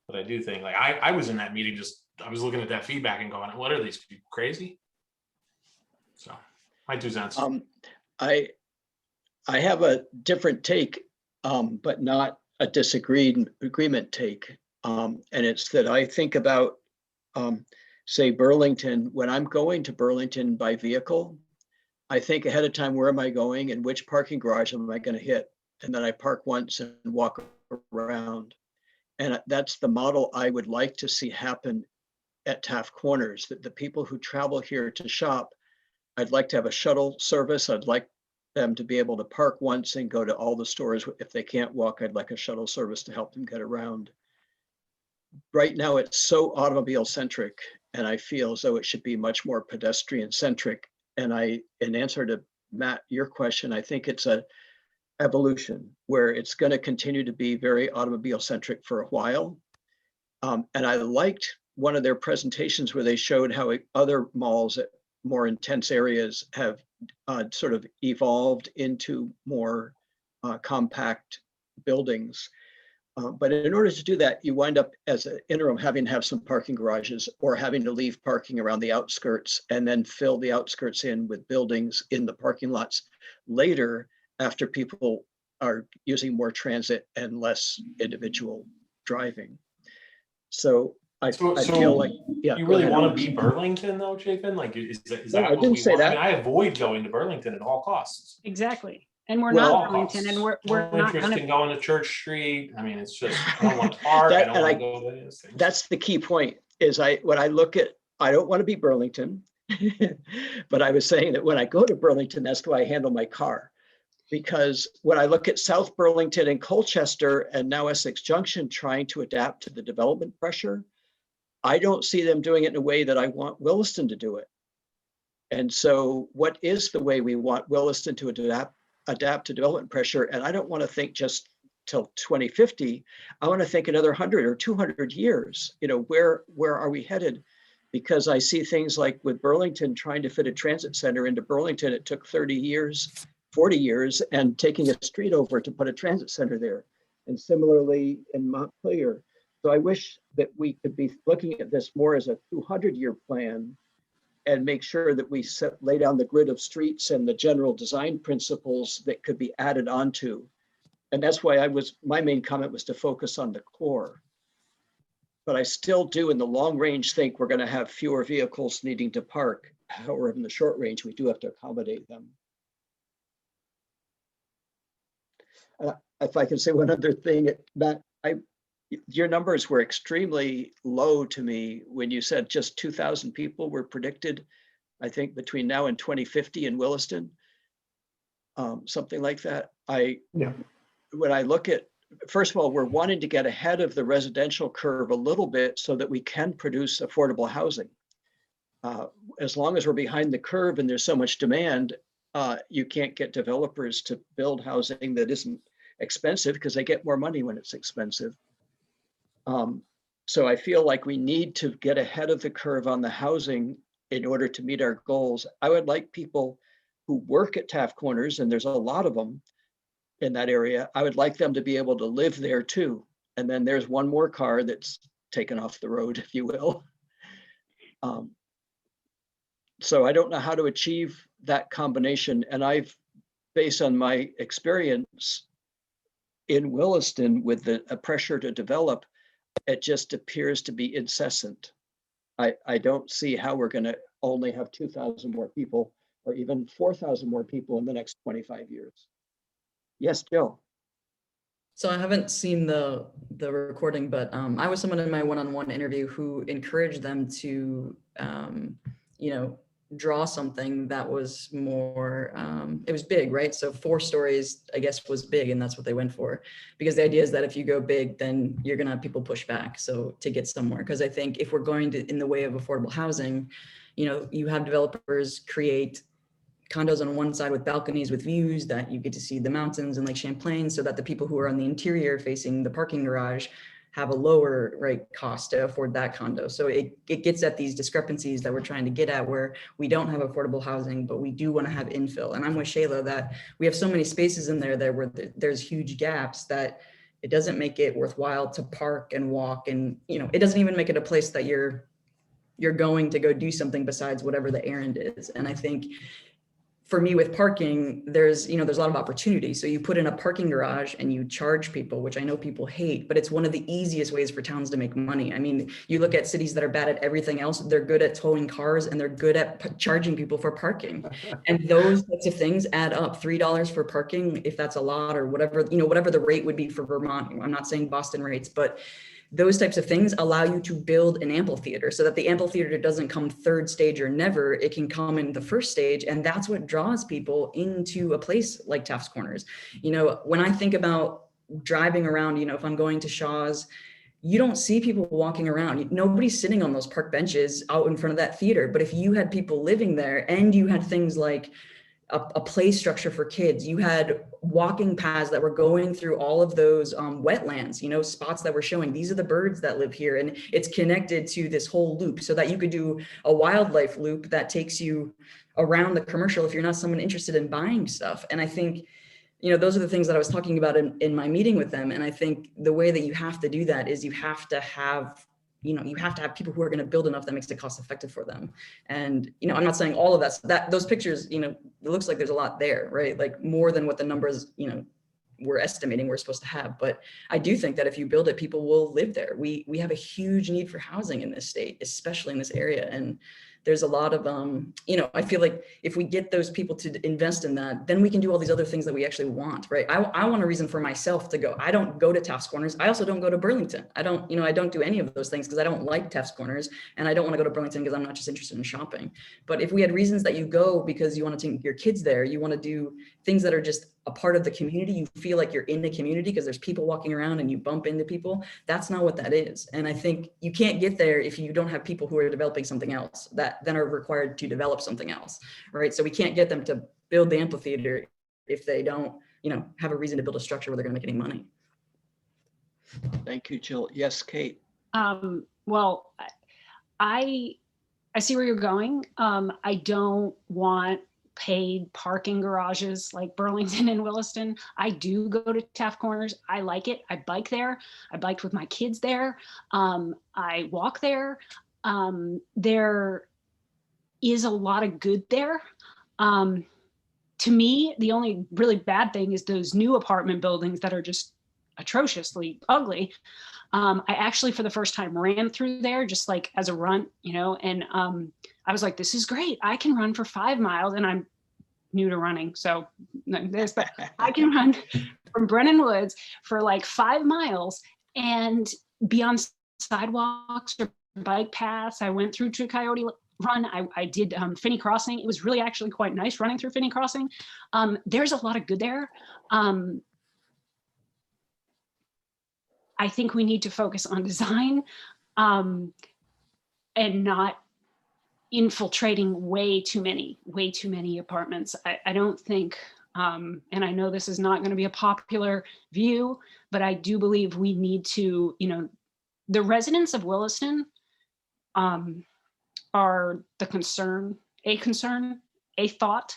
But I do think, like, I was in that meeting, I was looking at that feedback and going, what are these people, crazy? So my 2 cents. I have a different take, but not a agreement take. And it's that I think about, say, Burlington. When I'm going to Burlington by vehicle, I think ahead of time, where am I going and which parking garage am I going to hit? And then I park once and walk around. And that's the model I would like to see happen at Taft Corners, that the people who travel here to shop, I'd like to have a shuttle service. I'd like them to be able to park once and go to all the stores. If they can't walk, I'd like a shuttle service to help them get around. Right now, it's so automobile centric, and I feel as though it should be much more pedestrian centric. And in answer to Matt, your question, I think it's a evolution where it's going to continue to be very automobile centric for a while. And I liked one of their presentations where they showed how other malls at more intense areas have sort of evolved into more compact buildings. But in order to do that, you wind up as an interim having to have some parking garages, or having to leave parking around the outskirts and then fill the outskirts in with buildings in the parking lots later, after people are using more transit and less individual driving. So I feel like, yeah. You really want to be Burlington though, Chapin? Like, is that No, I what didn't we say want? that. I avoid going to Burlington at all costs. Exactly. And we're Well, not Burlington, and we're no not interest gonna. in going to Church Street. I mean, it's just, I don't want to park. I don't want to go to these things. That's the key point, is when I look at, I don't want to be Burlington, but I was saying that when I go to Burlington, that's the way I handle my car. Because when I look at South Burlington and Colchester and now Essex Junction trying to adapt to the development pressure, I don't see them doing it in a way that I want Williston to do it. And so what is the way we want Williston to adapt to development pressure? And I don't want to think just till 2050. I want to think another 100 or 200 years. Where are we headed? Because I see things like with Burlington trying to fit a transit center into Burlington, it took 30 years, 40 years, and taking a street over to put a transit center there. And similarly in Montpelier. So I wish that we could be looking at this more as a 200-year plan, and make sure that we lay down the grid of streets and the general design principles that could be added onto. And that's why my main comment was to focus on the core. But I still do, in the long range, think we're going to have fewer vehicles needing to park. However, in the short range, we do have to accommodate them. If I can say one other thing, Matt, your numbers were extremely low to me when you said just 2,000 people were predicted, I think, between now and 2050 in Williston, something like that. When I look at, first of all, we're wanting to get ahead of the residential curve a little bit so that we can produce affordable housing. As long as we're behind the curve and there's so much demand, you can't get developers to build housing that isn't expensive, because they get more money when it's expensive. So I feel like we need to get ahead of the curve on the housing in order to meet our goals. I would like people who work at Taft Corners, and there's a lot of them in that area, I would like them to be able to live there too. And then there's one more car that's taken off the road, if you will. So I don't know how to achieve that combination. And based on my experience in Williston with the pressure to develop, it just appears to be incessant. I don't see how we're going to only have 2,000 more people or even 4,000 more people in the next 25 years. Yes, Joe. So I haven't seen the recording, but I was someone in my one-on-one interview who encouraged them to, you know, draw something that was more, it was big, right? So 4 stories, I guess, was big, and that's what they went for. Because the idea is that if you go big, then you're gonna have people push back. So to get somewhere, because I think if we're going to in the way of affordable housing, you know, you have developers create condos on one side with balconies with views that you get to see the mountains and Lake Champlain, so that the people who are on the interior facing the parking garage have a lower cost to afford that condo. So it gets at these discrepancies that we're trying to get at, where we don't have affordable housing, but we do want to have infill. And I'm with Shayla that we have so many spaces in there where there's huge gaps that it doesn't make it worthwhile to park and walk. And, you know, it doesn't even make it a place that you're going to go do something besides whatever the errand is. And I think for me with parking, there's a lot of opportunity. So you put in a parking garage and you charge people, which I know people hate, but it's one of the easiest ways for towns to make money. I mean, you look at cities that are bad at everything else, they're good at towing cars and they're good at charging people for parking. And those types of things add up. $3 for parking, if that's a lot, or whatever, whatever the rate would be for Vermont. I'm not saying Boston rates, but those types of things allow you to build an amphitheater, so that the amphitheater doesn't come third stage or never, it can come in the first stage. And that's what draws people into a place like Taft's Corners. When I think about driving around, if I'm going to Shaw's, you don't see people walking around. Nobody's sitting on those park benches out in front of that theater. But if you had people living there and you had things like a play structure for kids, you had walking paths that were going through all of those wetlands, spots that were showing these are the birds that live here, and it's connected to this whole loop, so that you could do a wildlife loop that takes you around the commercial if you're not someone interested in buying stuff. And I think, those are the things that I was talking about in my meeting with them. And I think the way that you have to do that is you have to have people who are going to build enough that makes it cost effective for them. And, I'm not saying all of that those pictures, it looks like there's a lot there, right? Like more than what the numbers, we're estimating we're supposed to have. But I do think that if you build it, people will live there. We have a huge need for housing in this state, especially in this area. And there's a lot of, I feel like if we get those people to invest in that, then we can do all these other things that we actually want, right? I want a reason for myself to go. I don't go to Taft's Corners. I also don't go to Burlington. I don't do any of those things because I don't like Taft's Corners, and I don't want to go to Burlington because I'm not just interested in shopping. But if we had reasons that you go because you want to take your kids there, you want to do things that are just a part of the community, you feel like you're in the community because there's people walking around and you bump into people. That's not what that is. And I think you can't get there if you don't have people who are developing something else that then are required to develop something else, right? So we can't get them to build the amphitheater if they don't, have a reason to build a structure where they're going to make any money. Thank you, Jill. Yes, Kate. Well, I see where you're going. I don't want paid parking garages like Burlington and Williston. I do go to Taft Corners. I like it. I bike there. I biked with my kids there. I walk there. There is a lot of good there. To me, the only really bad thing is those new apartment buildings that are just atrociously ugly. I actually, for the first time, ran through there just like as a run, and I was like, this is great. I can run for 5 miles, and I'm new to running. So but I can run from Brennan Woods for like 5 miles and be on sidewalks or bike paths. I went through to Coyote Run. I did Finney Crossing. It was really actually quite nice running through Finney Crossing. There's a lot of good there. I think we need to focus on design and not infiltrating way too many apartments. I don't think, and I know this is not going to be a popular view, but I do believe we need to, the residents of Williston are the concern, a thought.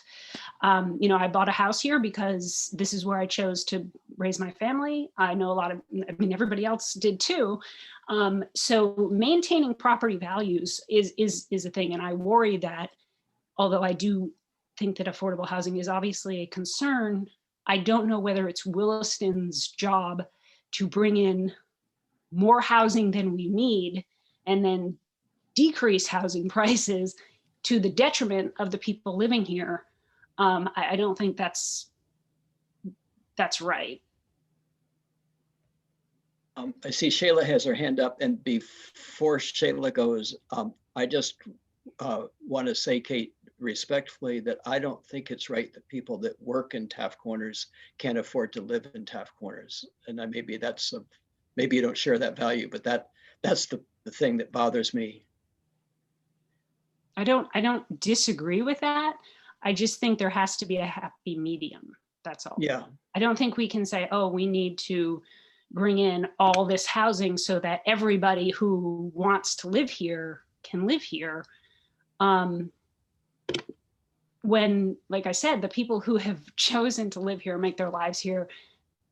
I bought a house here because this is where I chose to raise my family. I know everybody else did too. So maintaining property values is a thing. And I worry that, although I do think that affordable housing is obviously a concern, I don't know whether it's Williston's job to bring in more housing than we need and then decrease housing prices to the detriment of the people living here, I don't think that's right. I see Shayla has her hand up, and before Shayla goes, I just want to say, Kate, respectfully, that I don't think it's right that people that work in Taft Corners can't afford to live in Taft Corners. And maybe that's maybe you don't share that value, but that's the thing that bothers me. I don't disagree with that. I just think there has to be a happy medium. That's all. Yeah. I don't think we can say, oh, we need to bring in all this housing so that everybody who wants to live here can live here. When, like I said, the people who have chosen to live here, make their lives here,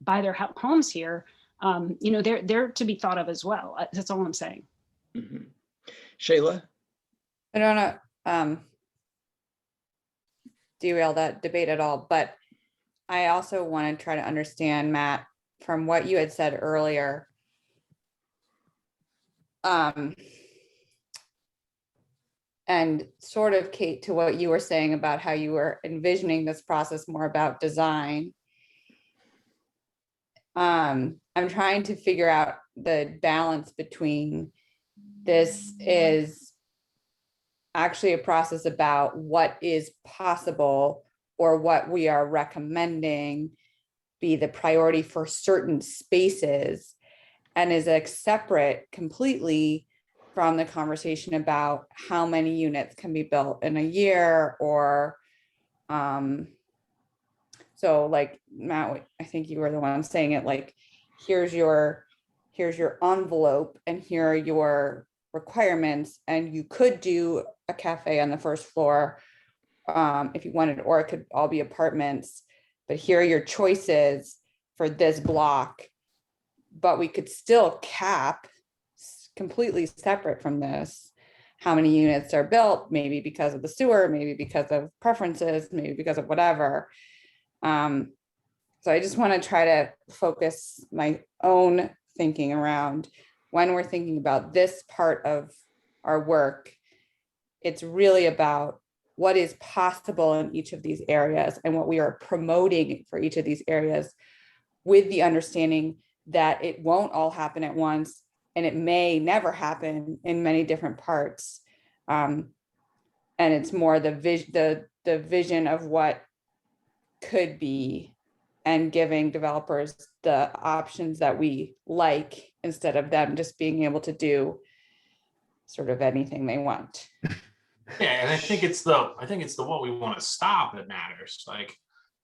buy their homes here, they're to be thought of as well. That's all I'm saying. Mm-hmm. Shayla? I don't know, derail that debate at all, but I also want to try to understand, Matt, from what you had said earlier. And sort of, Kate, to what you were saying about how you were envisioning this process more about design. I'm trying to figure out the balance between this is actually a process about what is possible or what we are recommending be the priority for certain spaces, and is like separate completely from the conversation about how many units can be built in a year, or so like Matt, I think you were the one saying it, like here's your envelope and here are your requirements, and you could do a cafe on the first floor if you wanted, or it could all be apartments, but here are your choices for this block. But we could still cap, completely separate from this, how many units are built, maybe because of the sewer, maybe because of preferences, maybe because of whatever. So I just want to try to focus my own thinking around when we're thinking about this part of our work. It's really about what is possible in each of these areas and what we are promoting for each of these areas, with the understanding that it won't all happen at once, and it may never happen in many different parts. And it's more the vision of what could be, and giving developers the options that we like, instead of them just being able to do sort of anything they want. Yeah, and I think it's the what we want to stop that matters. Like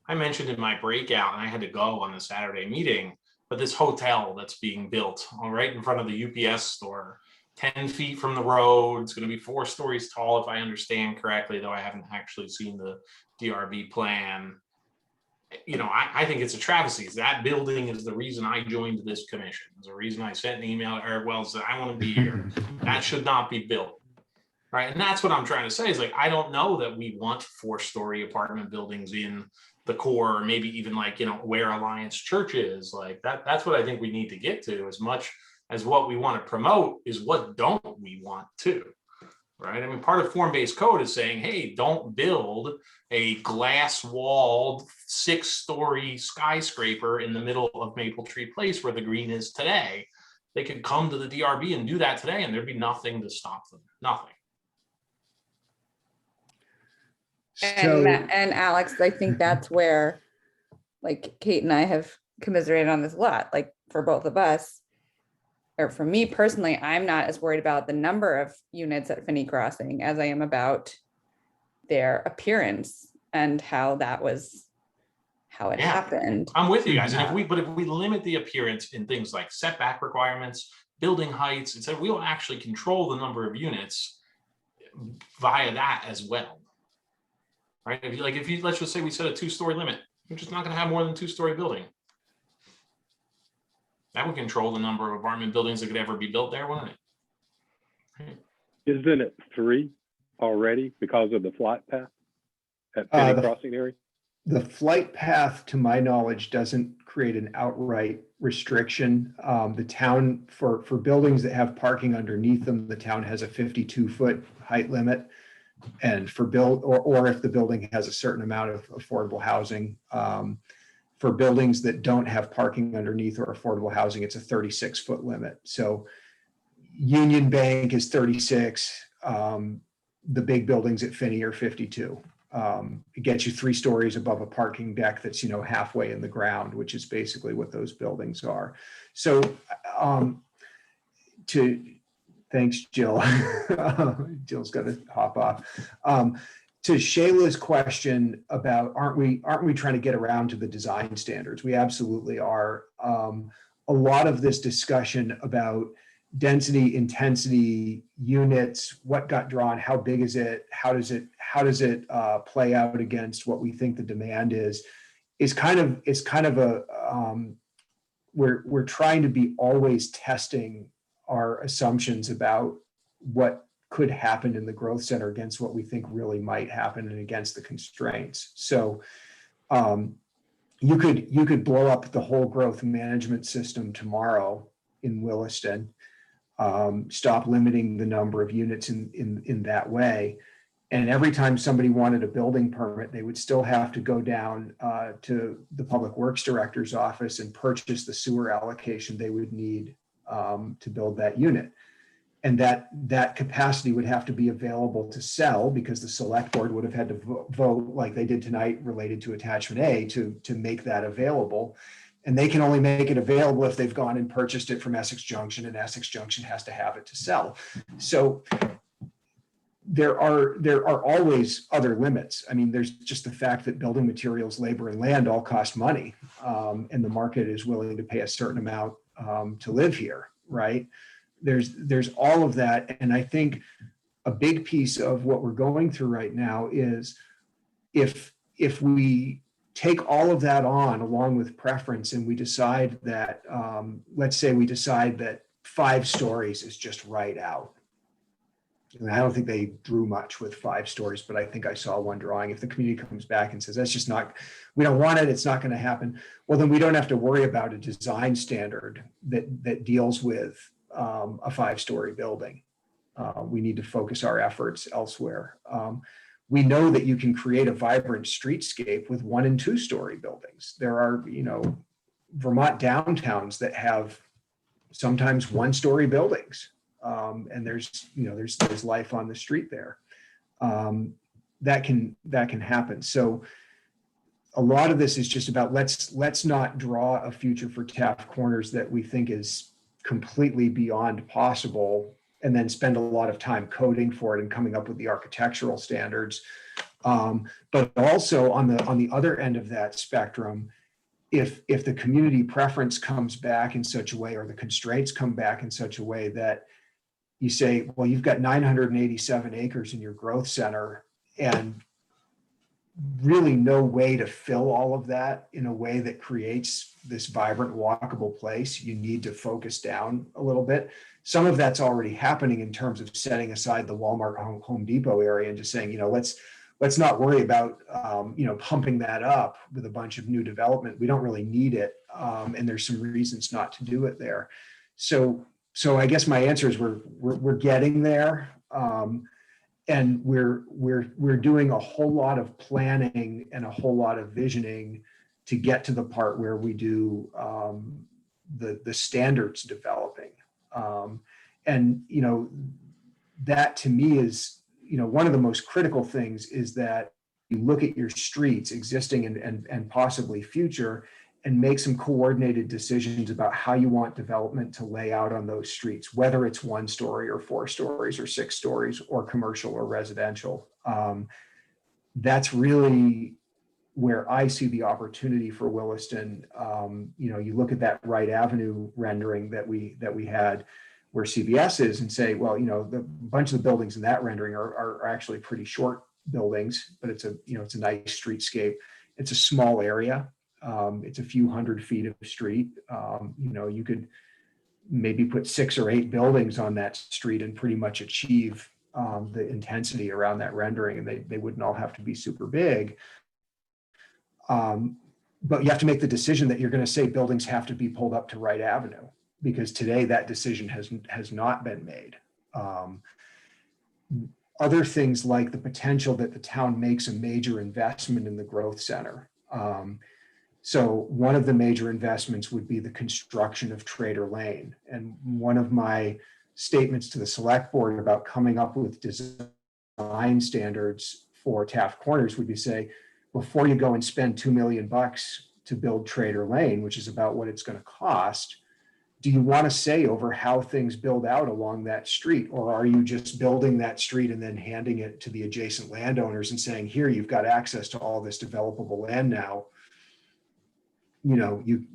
I mentioned in my breakout, and I had to go on the Saturday meeting, but this hotel that's being built right in front of the UPS store, 10 feet from the road, it's going to be 4 stories tall, if I understand correctly, though I haven't actually seen the DRB plan. You know, I think it's a travesty. That building is the reason I joined this commission. It's the reason I sent an email to Eric Wells that I want to be here. That should not be built. Right. And that's what I'm trying to say is, like, I don't know that we want 4-story apartment buildings in the core, or maybe even like, you know, where Alliance Church is. Like that's what I think we need to get to, as much as what we want to promote is what don't we want to. Right. I mean, part of form-based code is saying, hey, don't build a glass-walled 6-story skyscraper in the middle of Maple Tree Place where the green is today. They could come to the DRB and do that today, and there'd be nothing to stop them. Nothing. And Alex, I think that's where, like, Kate and I have commiserated on this a lot. Like, for both of us, or for me personally, I'm not as worried about the number of units at Finney Crossing as I am about their appearance and how it happened. I'm with you guys. And if we limit the appearance in things like setback requirements, building heights, and so we will actually control the number of units via that as well. Right? If you let's just say we set a 2-story limit, you're just not going to have more than a 2-story building. That would control the number of apartment buildings that could ever be built there, wouldn't it? Isn't it 3 already because of the flight path at Penny Crossing area? The flight path, to my knowledge, doesn't create an outright restriction. The town, for buildings that have parking underneath them, the town has a 52-foot height limit. And for or if the building has a certain amount of affordable housing, for buildings that don't have parking underneath or affordable housing, it's a 36-foot limit. So Union Bank is 36. The big buildings at Finney are 52. It gets you 3 stories above a parking deck that's, halfway in the ground, which is basically what those buildings are. So thanks, Jill. Jill's got to hop off. To Shayla's question about aren't we trying to get around to the design standards? We absolutely are. A lot of this discussion about density, intensity, units, what got drawn, how big is it, how does it play out against what we think the demand is kind of a we're trying to be always testing our assumptions about what could happen in the growth center against what we think really might happen and against the constraints. So you could blow up the whole growth management system tomorrow in Williston, stop limiting the number of units in that way. And every time somebody wanted a building permit, they would still have to go down to the Public Works Director's office and purchase the sewer allocation they would need to build that unit. And that capacity would have to be available to sell, because the select board would have had to vote like they did tonight related to attachment A to make that available. And they can only make it available if they've gone and purchased it from Essex Junction, and Essex Junction has to have it to sell. So there are always other limits. I mean, there's just the fact that building materials, labor, and land all cost money, and the market is willing to pay a certain amount to live here, right? There's all of that. And I think a big piece of what we're going through right now is if we take all of that on along with preference, and we decide that, let's say we decide that 5 stories is just right out. And I don't think they drew much with 5 stories, but I think I saw one drawing. If the community comes back and says, that's just not, we don't want it, it's not going to happen. Well, then we don't have to worry about a design standard that deals with a 5-story building. We need to focus our efforts elsewhere. We know that you can create a vibrant streetscape with 1- and 2-story buildings. There are, Vermont downtowns that have sometimes 1-story buildings. And there's life on the street there. That can happen. So a lot of this is just about let's not draw a future for Taft Corners that we think is completely beyond possible, and then spend a lot of time coding for it and coming up with the architectural standards. But also on the other end of that spectrum, if the community preference comes back in such a way, or the constraints come back in such a way that you say, well, you've got 987 acres in your growth center and really no way to fill all of that in a way that creates this vibrant, walkable place, you need to focus down a little bit. Some of that's already happening in terms of setting aside the Walmart Home Depot area and just saying, let's not worry about, pumping that up with a bunch of new development. We don't really need it. And there's some reasons not to do it there. So I guess my answer is we're getting there. And we're doing a whole lot of planning and a whole lot of visioning to get to the part where we do the standards developing. And that to me is, one of the most critical things is that you look at your streets, existing and possibly future, and make some coordinated decisions about how you want development to lay out on those streets, whether it's 1 story or 4 stories or 6 stories or commercial or residential. That's really where I see the opportunity for Williston. You look at that Wright Avenue rendering that we had where CVS is, and say, well, the bunch of the buildings in that rendering are actually pretty short buildings, but it's a nice streetscape. It's a small area. It's a few hundred feet of street. You could maybe put 6 or 8 buildings on that street and pretty much achieve the intensity around that rendering, and they wouldn't all have to be super big. But you have to make the decision that you're going to say buildings have to be pulled up to Wright Avenue, because today that decision has not been made. other things like the potential that the town makes a major investment in the growth center. So one of the major investments would be the construction of Trader Lane. And one of my statements to the select board about coming up with design standards for Taft Corners would be say, before you go and spend $2 million to build Trader Lane, which is about what it's going to cost, do you want to say over how things build out along that street? Or are you just building that street and then handing it to the adjacent landowners and saying, here, you've got access to all this developable land now, you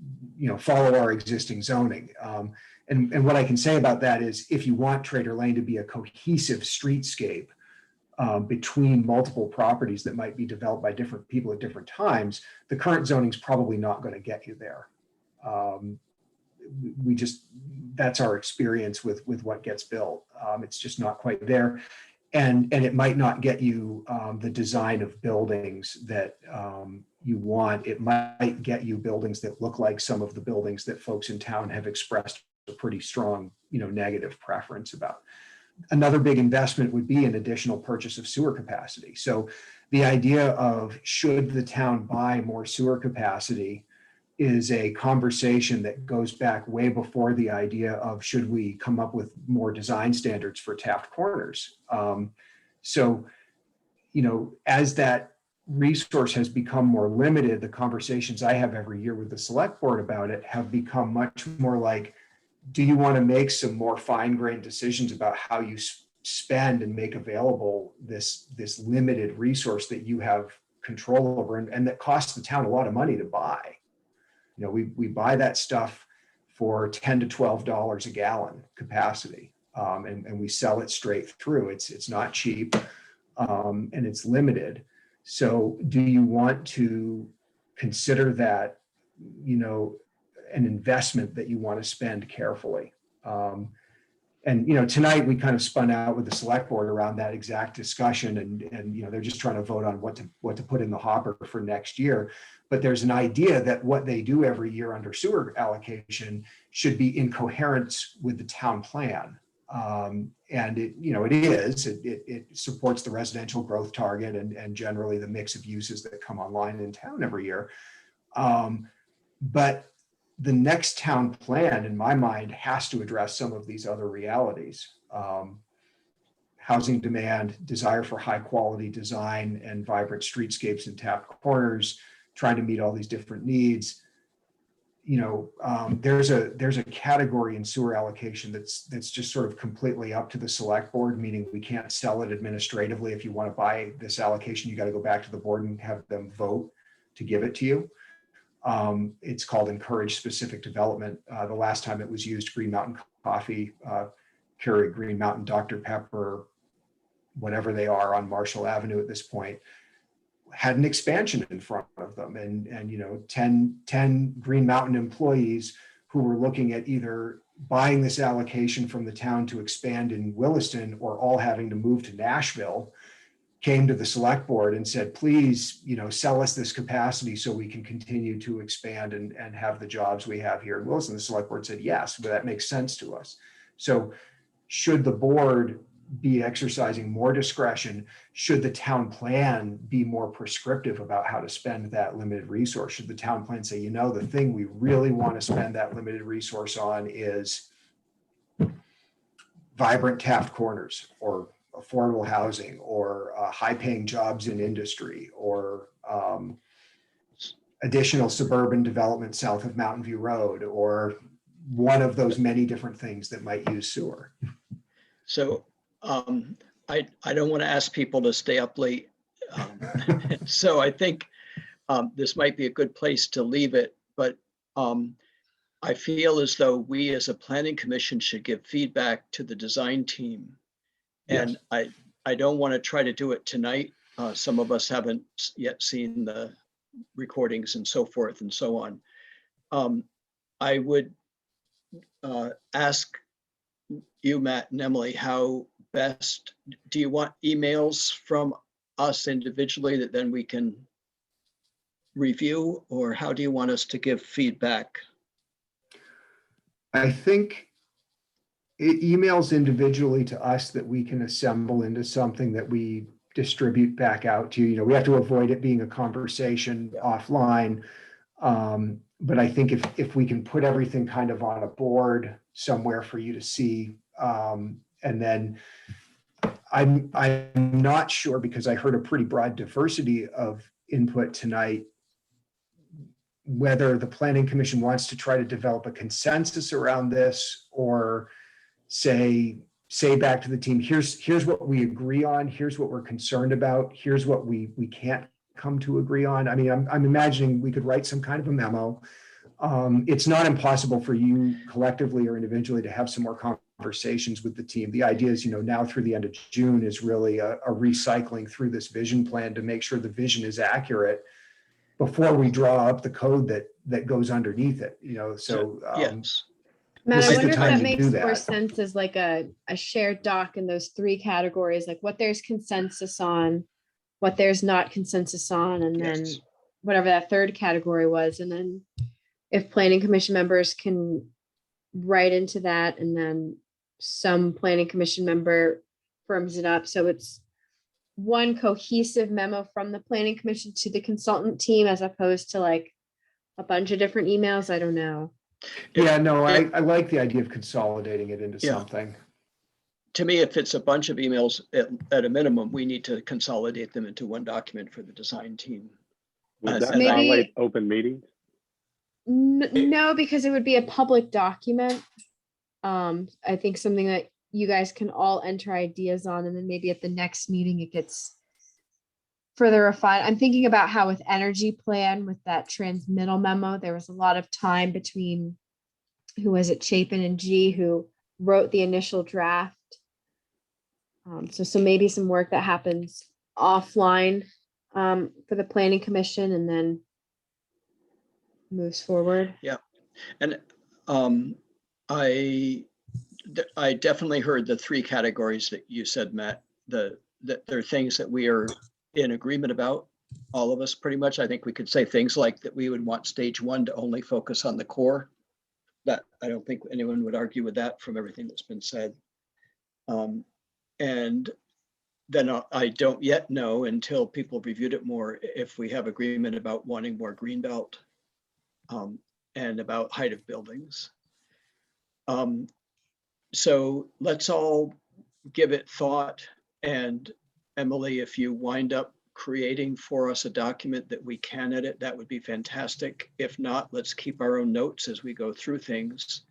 follow our existing zoning. And what I can say about that is if you want Trader Lane to be a cohesive streetscape between multiple properties that might be developed by different people at different times, the current zoning is probably not going to get you there. That's our experience with what gets built. It's just not quite there. And it might not get you the design of buildings that you want. It might get you buildings that look like some of the buildings that folks in town have expressed a pretty strong, negative preference about. Another big investment would be an additional purchase of sewer capacity. So the idea of should the town buy more sewer capacity is a conversation that goes back way before the idea of should we come up with more design standards for Taft Corners. As that resource has become more limited, the conversations I have every year with the select board about it have become much more like, do you want to make some more fine-grained decisions about how you spend and make available this limited resource that you have control over and that costs the town a lot of money to buy? We buy that stuff for $10 to $12 a gallon capacity, and we sell it straight through. It's not cheap, and it's limited. So do you want to consider that, an investment that you want to spend carefully? Tonight we kind of spun out with the select board around that exact discussion, and they're just trying to vote on what to put in the hopper for next year. But there's an idea that what they do every year under sewer allocation should be in coherence with the town plan. And it supports the residential growth target and generally the mix of uses that come online in town every year. But the next town plan, in my mind, has to address some of these other realities. Housing demand, desire for high quality design and vibrant streetscapes in Taft Corners, trying to meet all these different needs. There's a category in sewer allocation that's just sort of completely up to the select board, meaning we can't sell it administratively. If you want to buy this allocation, you got to go back to the board and have them vote to give it to you. It's called encourage specific development. The last time it was used, Green Mountain Coffee, Keurig, Green Mountain, Dr. Pepper, whatever they are on Marshall Avenue at this point, had an expansion in front of them, and 10 Green Mountain employees who were looking at either buying this allocation from the town to expand in Williston or all having to move to Nashville came to the select board and said, please, sell us this capacity so we can continue to expand and have the jobs we have here in Williston. The select board said, yes, but that makes sense to us. So should the board be exercising more discretion? Should the town plan be more prescriptive about how to spend that limited resource? Should the town plan say, the thing we really want to spend that limited resource on is vibrant Taft Corners or affordable housing or high-paying jobs in industry or additional suburban development south of Mountain View Road or one of those many different things that might use sewer? So I don't want to ask people to stay up late. So I think this might be a good place to leave it, but I feel as though we as a planning commission should give feedback to the design team. And yes. I don't want to try to do it tonight. Some of us haven't yet seen the recordings and so forth and so on. I would ask you, Matt and Emily, how best, do you want emails from us individually that then we can review, or how do you want us to give feedback? I think emails individually to us that we can assemble into something that we distribute back out to you. You know, we have to avoid it being a conversation offline. But I think if we can put everything kind of on a board somewhere for you to see, and then I'm not sure, because I heard a pretty broad diversity of input tonight, whether the planning commission wants to try to develop a consensus around this, or say back to the team, here's what we agree on, here's what we're concerned about, here's what we can't come to agree on. I mean, I'm imagining we could write some kind of a memo. It's not impossible for you collectively or individually to have some more conversations with the team. The idea is, you know, now through the end of June is really a recycling through this vision plan to make sure the vision is accurate before we draw up the code that goes underneath it, you know, so. Yes. Matt, This I is the wonder if time that to makes do more that. sense as like a shared doc in those three categories, like what there's consensus on, what there's not consensus on, and then Yes. whatever that third category was. And then if planning commission members can write into that, and then some planning commission member firms it up. So it's one cohesive memo from the planning commission to the consultant team, as opposed to like a bunch of different emails. I don't know. Yeah, no, I like the idea of consolidating it into Yeah. something. To me, if it's a bunch of emails, at a minimum, we need to consolidate them into one document for the design team. Would that And Maybe- violate open meetings? No, because it would be a public document. I think something that you guys can all enter ideas on, and then maybe at the next meeting it gets further refined. I'm thinking about how with energy plan, with that transmittal memo, there was a lot of time between, who was it, Chapin and G, who wrote the initial draft. So maybe some work that happens offline for the planning commission, and then moves forward. And I definitely heard the three categories that you said, Matt, that there are things that we are in agreement about, all of us pretty much. I think we could say things like that we would want stage one to only focus on the core. That I don't think anyone would argue with that from everything that's been said. And then I don't yet know, until people reviewed it more, if we have agreement about wanting more greenbelt and about height of buildings. So let's all give it thought. And Emily, if you wind up creating for us a document that we can edit, that would be fantastic. If not, let's keep our own notes as we go through things.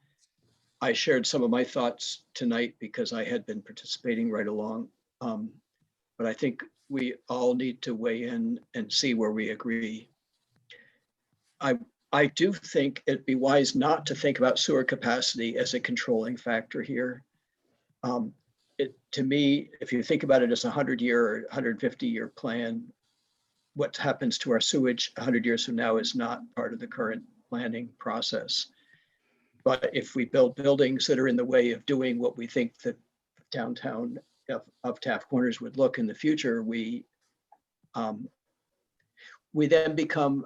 I shared some of my thoughts tonight because I had been participating right along. But I think we all need to weigh in and see where we agree. I do think it'd be wise not to think about sewer capacity as a controlling factor here. To me, if you think about it as a 100-year or 150-year plan, what happens to our sewage 100 years from now is not part of the current planning process. But if we build buildings that are in the way of doing what we think the downtown of Taft Corners would look in the future, we then become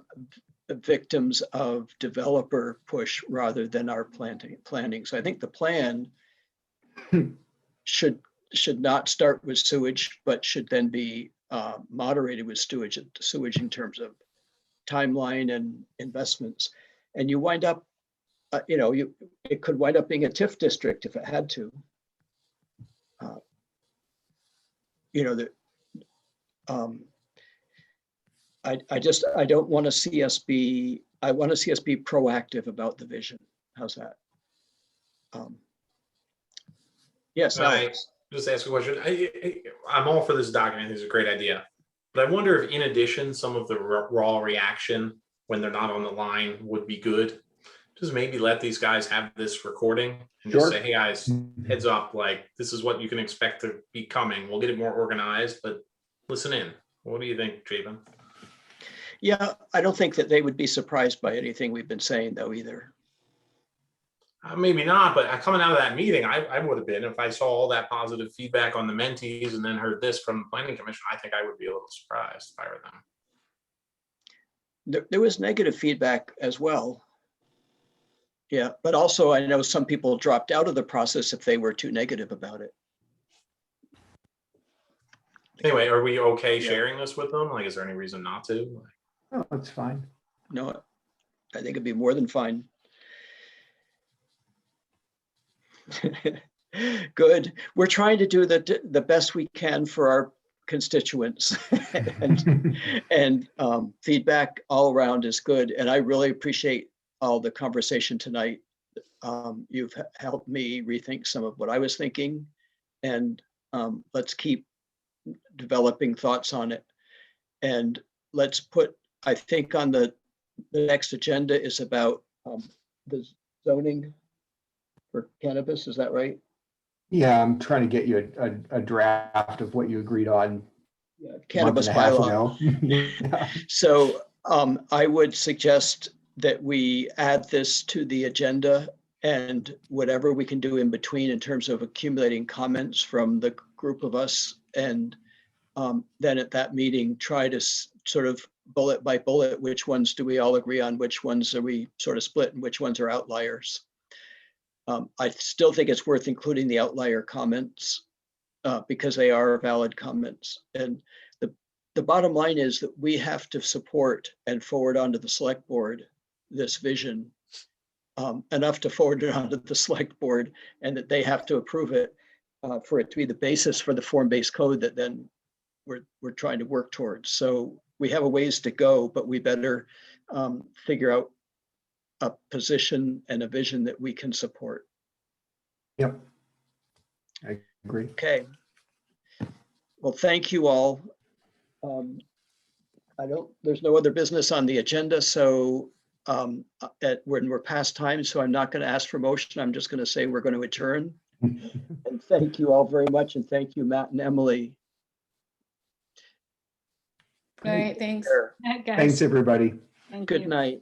victims of developer push rather than our planning. So I think the plan should not start with sewage, but should then be moderated with sewage in terms of timeline and investments. And you wind up, it could wind up being a TIF district if it had to. I don't want to see us be, I want to see us be proactive about the vision. How's that? Yes, Alex. Just ask a question. I'm all for this document. It's a great idea. But I wonder if, in addition, some of the raw reaction when they're not on the line would be good. Just maybe let these guys have this recording and just say, hey guys, heads up, like this is what you can expect to be coming. We'll get it more organized, but listen in. What do you think, Chapin? Yeah, I don't think that they would be surprised by anything we've been saying though either. Maybe not, but coming out of that meeting, I would have been, if I saw all that positive feedback on the mentees and then heard this from the planning commission, I think I would be a little surprised if I were them. There was negative feedback as well. Yeah, but also I know some people dropped out of the process if they were too negative about it. Anyway, are we okay Yeah. sharing this with them? Like, is there any reason not to? Oh, that's fine. No, I think it'd be more than fine. Good. We're trying to do the best we can for our constituents, and feedback all around is good. And I really appreciate all the conversation tonight. You've helped me rethink some of what I was thinking, and let's keep developing thoughts on it. And let's put, I think on the next agenda is about the zoning for cannabis. Is that right? Yeah, I'm trying to get you a draft of what you agreed on. Yeah, a month cannabis and a half bylaw. ago. Yeah. So I would suggest that we add this to the agenda, and whatever we can do in between in terms of accumulating comments from the group of us, and then at that meeting, try to sort of bullet by bullet, which ones do we all agree on, which ones are we sort of split, and which ones are outliers. I still think it's worth including the outlier comments because they are valid comments. And the bottom line is that we have to support and forward onto the select board this vision, enough to forward it onto the select board, and that they have to approve it for it to be the basis for the form-based code that then we're trying to work towards. So we have a ways to go, but we better figure out a position and a vision that we can support. Yep. I agree. Okay. Well, thank you all. There's no other business on the agenda, so when we're past time, so I'm not going to ask for motion. I'm just going to say we're going to adjourn. And thank you all very much. And thank you, Matt and Emily. All right, thanks. Sure. Night, guys. Thanks, everybody. Thank Good you. night.